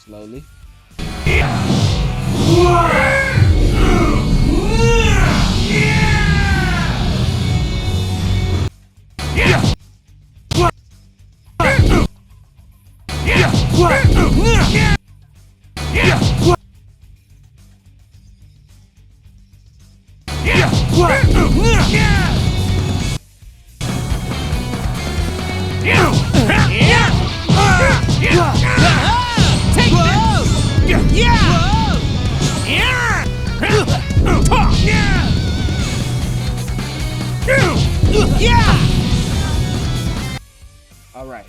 Slowly. All right,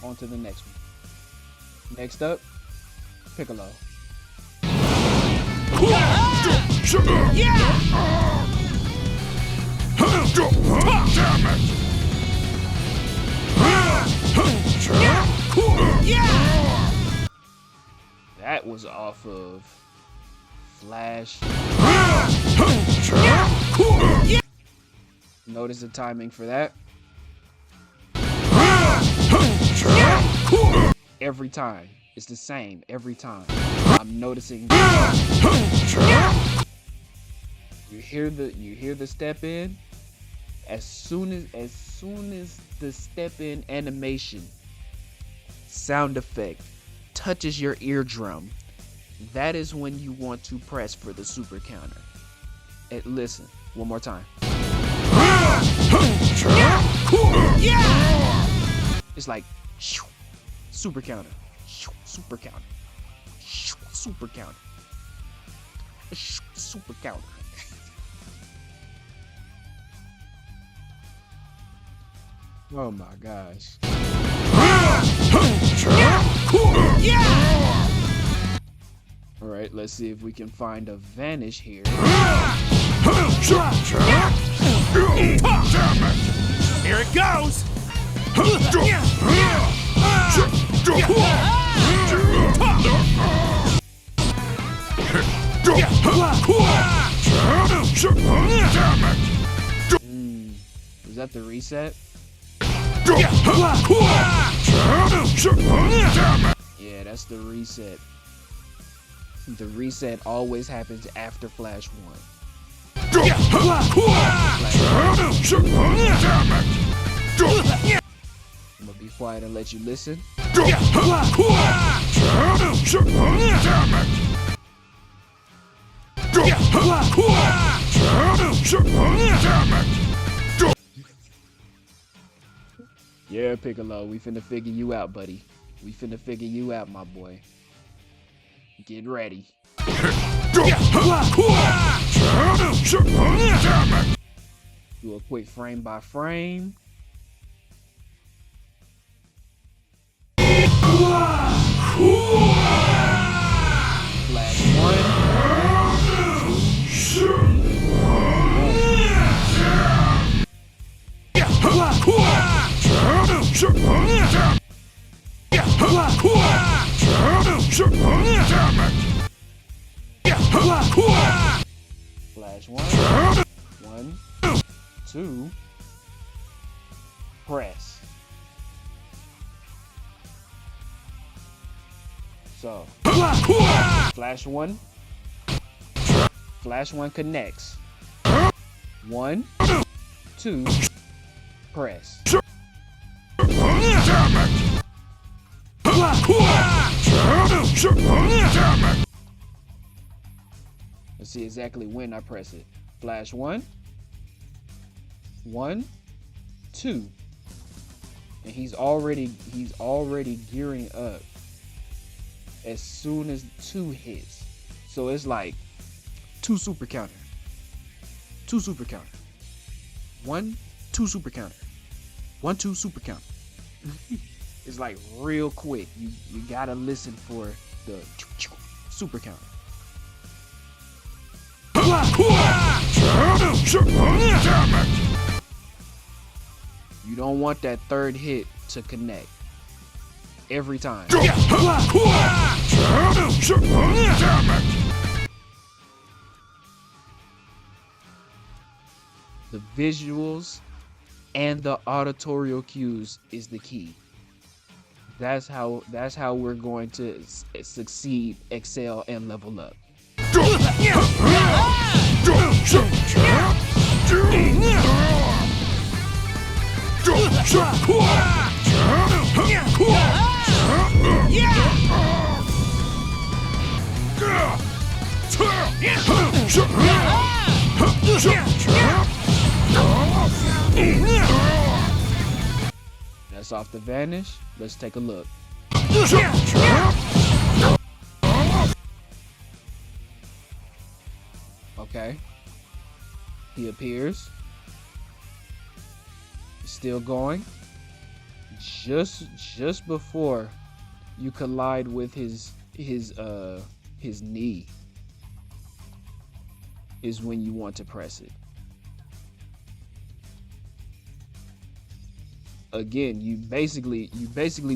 on to the next one. Next up, Piccolo. Yeah! That was off of Flash. Notice the timing for that. Every time. It's the same every time. I'm noticing. You hear the step in. As soon as the step in animation sound effect touches your eardrum, that is when you want to press for the super counter. And listen, one more time. It's like super counter, super counter, super counter, super counter. Oh my gosh. Alright, let's see if we can find a vanish here. Here it goes! Is that the reset? Yeah, that's the reset. The reset always happens after Flash 1. I'm gonna be quiet and let you listen. Yeah, Piccolo, we finna figure you out, buddy. We finna figure you out, my boy. Get ready. Do a quick frame by frame. Flash 1. Flash 1. 1, 2. Press. So Flash 1. Flash 1 connects. 1, 2. Press. Let's see exactly when I press it. Flash 1, 1, 2, and he's already gearing up as soon as 2 hits. So it's like 2 super counter, 2 super counter, 1, 2 super counter, 1, 2 super counter. It's like real quick. You gotta listen for the super counter. You don't want that third hit to connect every time. The visuals and the auditorial cues is the key. That's how we're going to succeed, excel, and level up. That's off the vanish. Let's take a look. Okay. He appears. Still going. Just before you collide with his knee. is when you want to press it. Again, you basically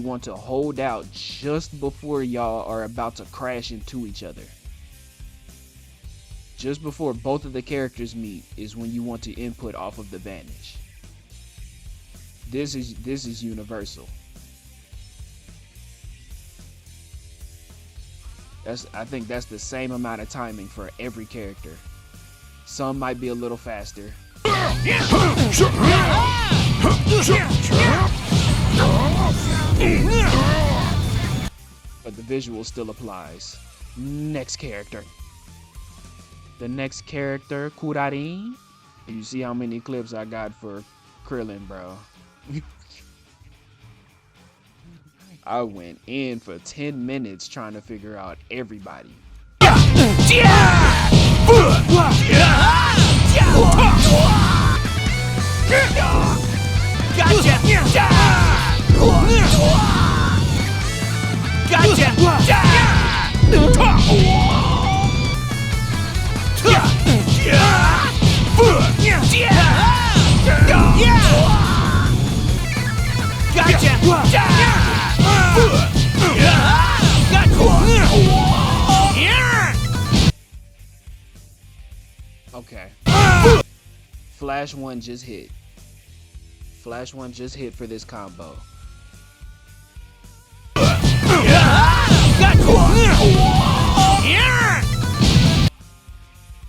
want to hold out just before y'all are about to crash into each other. Just before both of the characters meet is when you want to input off of the Vanish. This is universal. I think that's the same amount of timing for every character. Some might be a little faster. But the visual still applies. Next character. The next character, Kurarin. You see how many clips I got for Krillin, bro. I went in for 10 minutes trying to figure out everybody. Okay. Flash 1 just hit. Flash 1 just hit for this combo.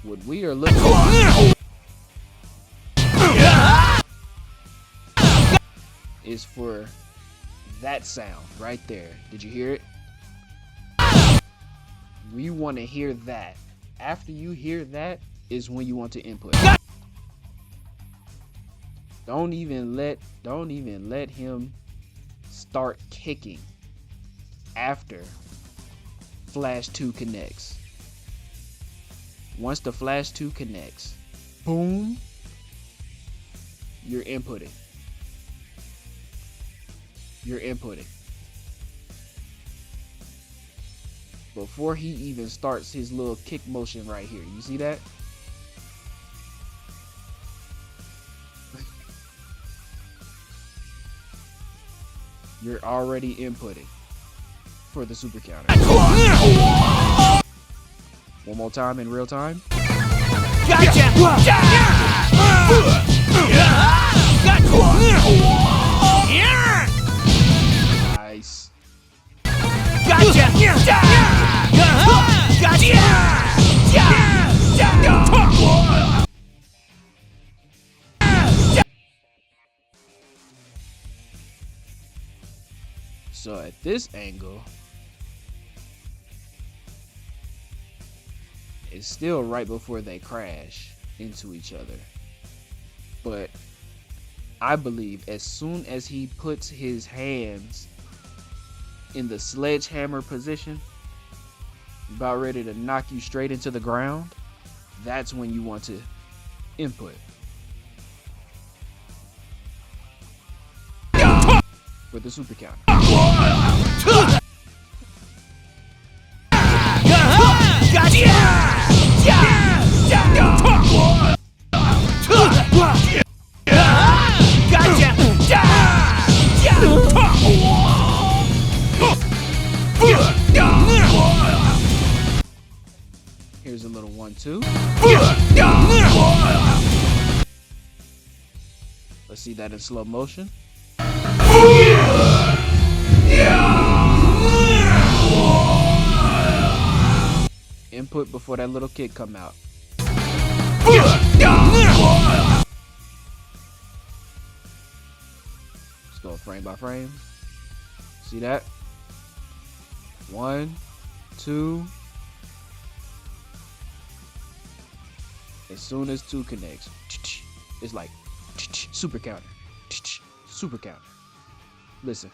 What we are looking at is for that sound right there. Did you hear it? We want to hear that. After you hear that is when you want to input. Don't even let him start kicking after Flash 2 connects. Once the Flash 2 connects, boom, you're inputting. You're inputting. Before he even starts his little kick motion right here. You see that? You're already inputting for the super counter. One more time in real time. Gotcha! Nice. Gotcha! So at this angle, it's still right before they crash into each other. But I believe as soon as he puts his hands in the sledgehammer position, about ready to knock you straight into the ground, that's when you want to input. For the super counter. Here's a little 1-2. Let's see that in slow motion. Input before that little kick come out. Let's go frame by frame. See that? 1, 2. As soon as 2 connects, it's like super counter. Super counter. Listen.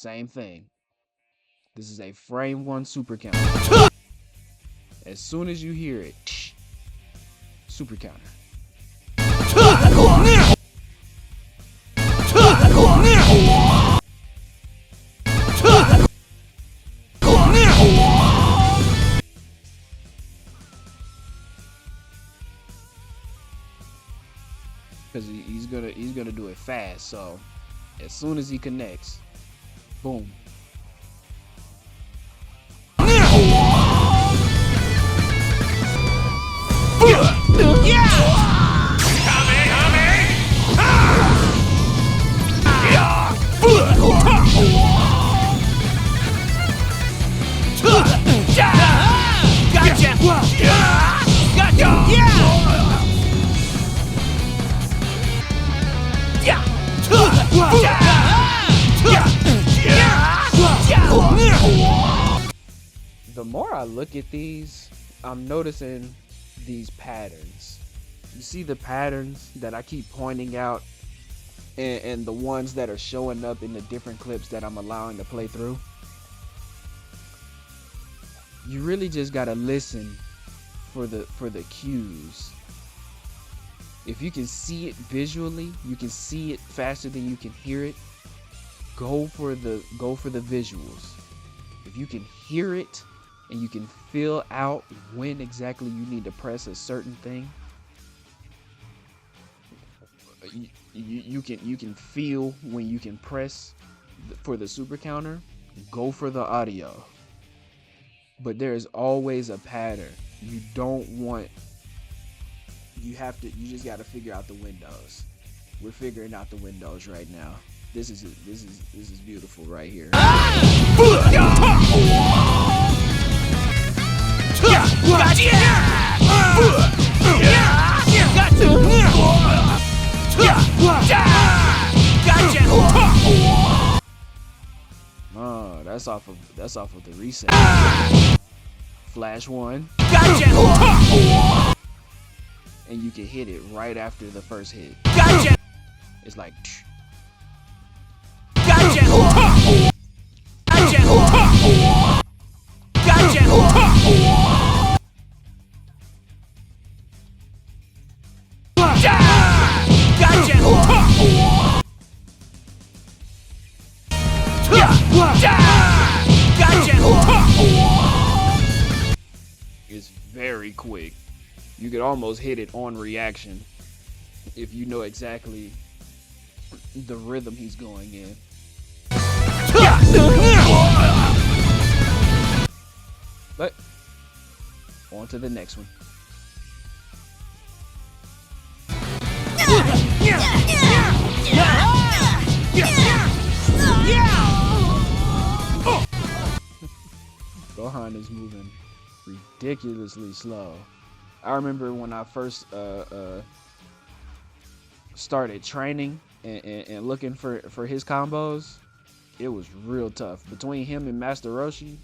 Same thing. This is a frame 1 super counter. As soon as you hear it, super counter. Because he's gonna do it fast. So as soon as he connects, boom. The more I look at these, I'm noticing these patterns. You see the patterns that I keep pointing out, and the ones that are showing up in the different clips that I'm allowing to play through. You really just gotta listen for the cues. If you can see it visually, you can see it faster than you can hear it. Go for the visuals. If you can hear it and you can feel out when exactly you need to press a certain thing, you can feel when you can press for the super counter. Go for the audio. But there is always a pattern. You just got to figure out the windows. We're figuring out the windows right now. This is beautiful right here. Oh, that's off of the reset. Flash 1. And you can hit it right after the first hit. It's like it's very quick. You could almost hit it on reaction if you know exactly the rhythm he's going in. But on to the next one. Gohan is moving ridiculously slow. I remember when I first started training and looking for his combos, it was real tough. Between him and Master Roshi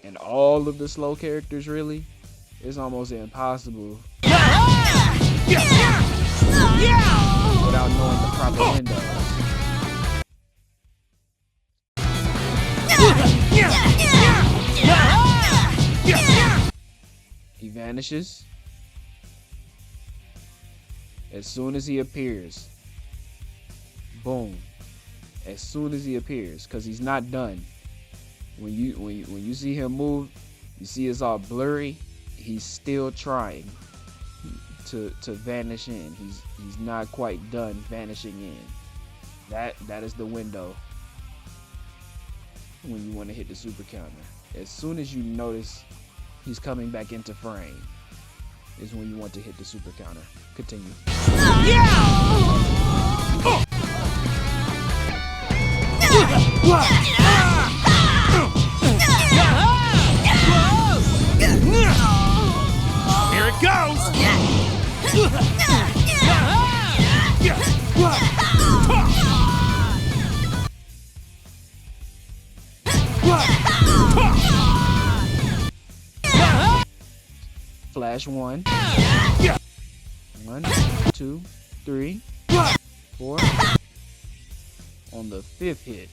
and all of the slow characters, really, it's almost impossible without knowing the proper windows. He vanishes. As soon as he appears, boom. As soon as he appears, because he's not done. When you see him move, you see it's all blurry. He's still trying to vanish in. He's not quite done vanishing in. That is the window when you want to hit the super counter. As soon as you notice he's coming back into frame is when you want to hit the super counter. Continue. Here it goes! Flash 1. 1, 2, 3, 4, on the 5th hit.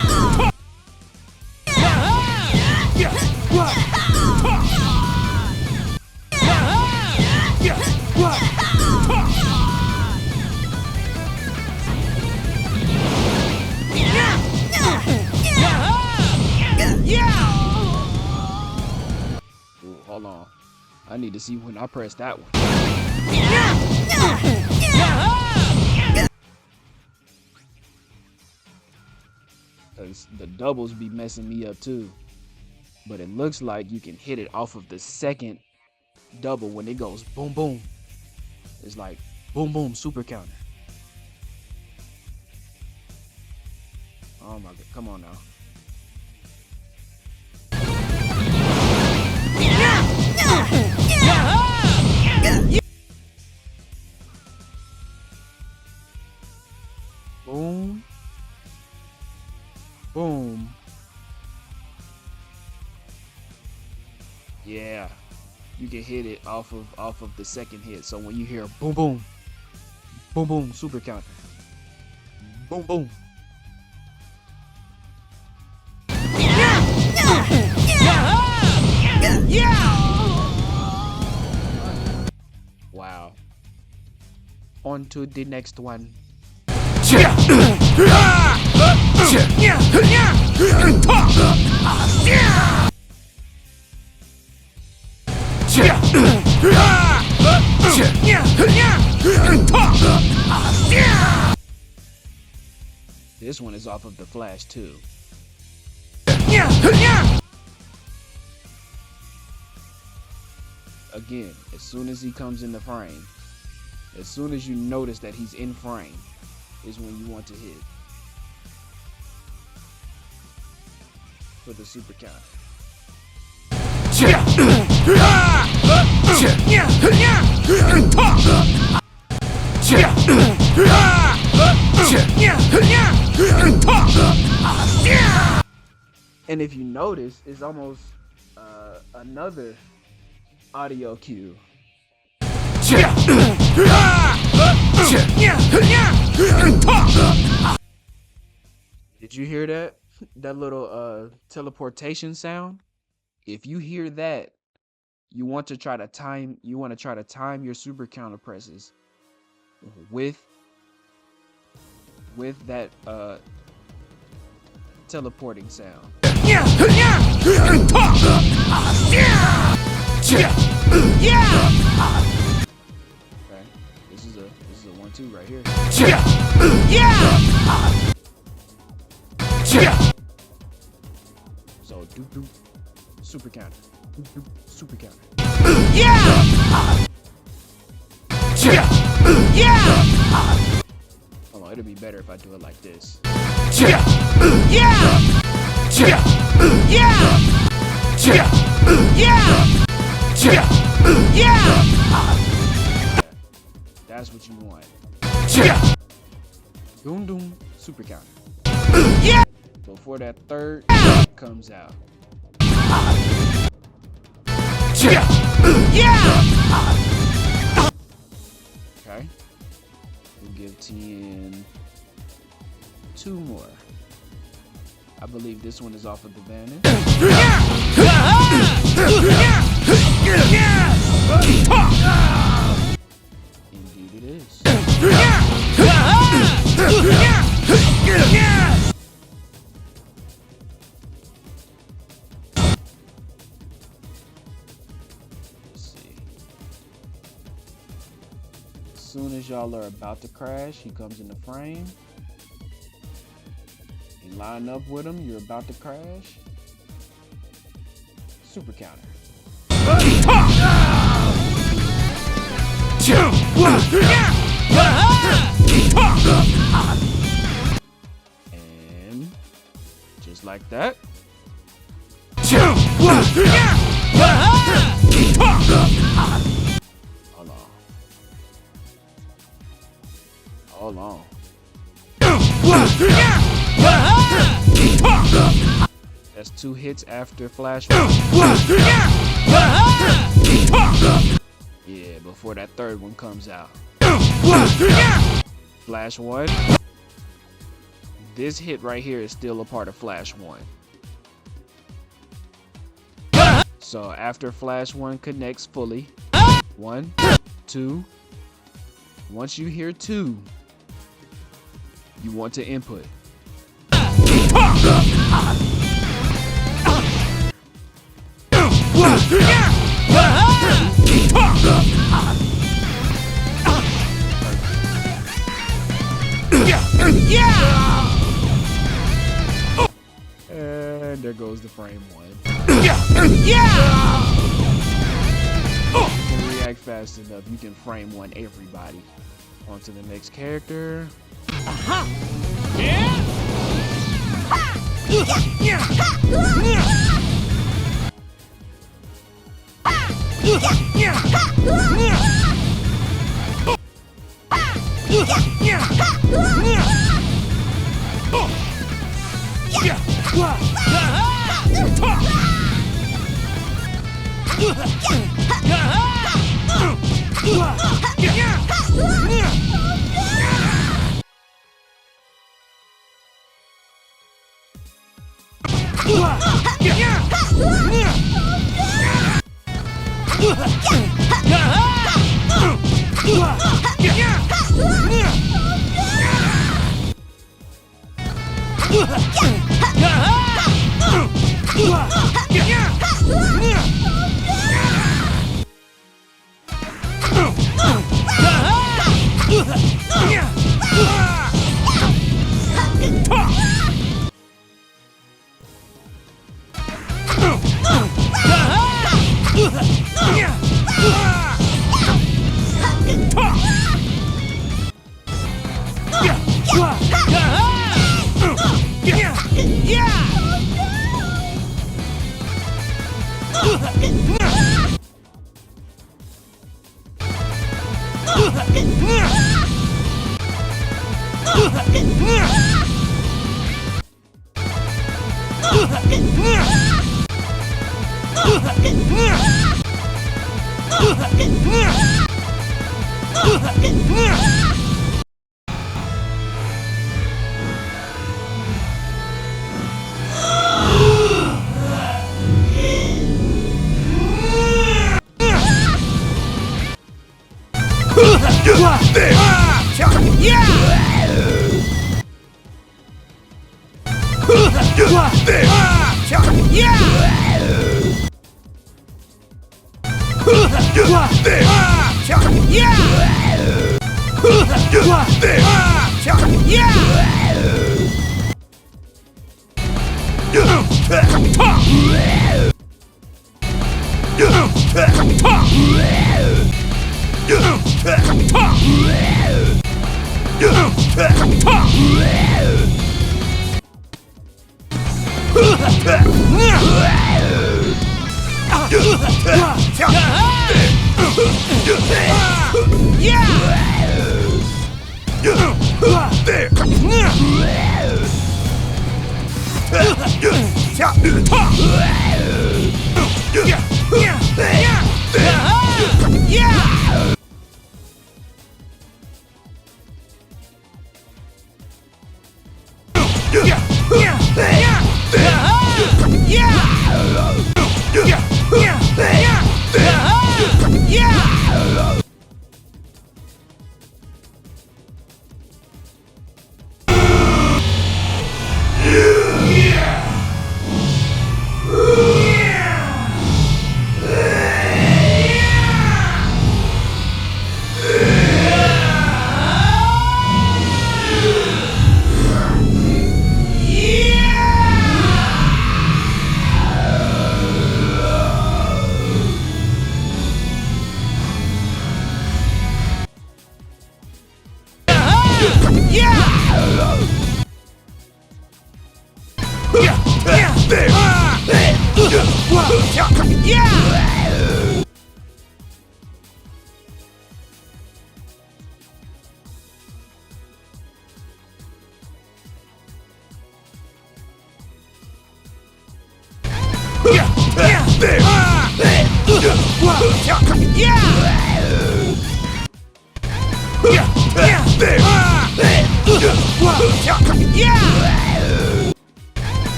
Ooh, hold on. I need to see when I press that one. Because the doubles be messing me up too. But it looks like you can hit it off of the second double when it goes boom boom. It's like boom boom super counter. Oh my god, come on now. Boom. Boom. Yeah. You can hit it off of the second hit. So when you hear boom boom, boom boom, super counter. Boom boom. Wow. On to the next one. This one is off of the Flash too. Again, as soon as he comes in the frame, as soon as you notice that he's in frame, is when you want to hit for the super count. And if you notice, it's almost another audio cue. Did you hear that? That little teleportation sound? If you hear that, you want to try to time your super counter presses with that teleporting sound. Okay. This is a 1-2 right here. So do super counter. Do super counter. Hold on, it'll be better if I do it like this. That's what you want. Doom doom super counter. Before that third comes out. Okay. We'll give Tien 2 more. I believe this one is off of the Vanish. Indeed it is. Let's see. As soon as y'all are about to crash, he comes in the frame. You line up with him, you're about to crash. Super counter. And just like that. Hold on. Hold on. That's 2 hits after flash. Yeah, before that third one comes out. Flash 1. this hit right here is still a part of Flash 1. So after Flash 1 connects fully, 1, 2, once you hear 2, you want to input. And there goes the frame 1. You can react fast enough, you can frame 1 everybody. On to the next character.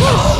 Whoa!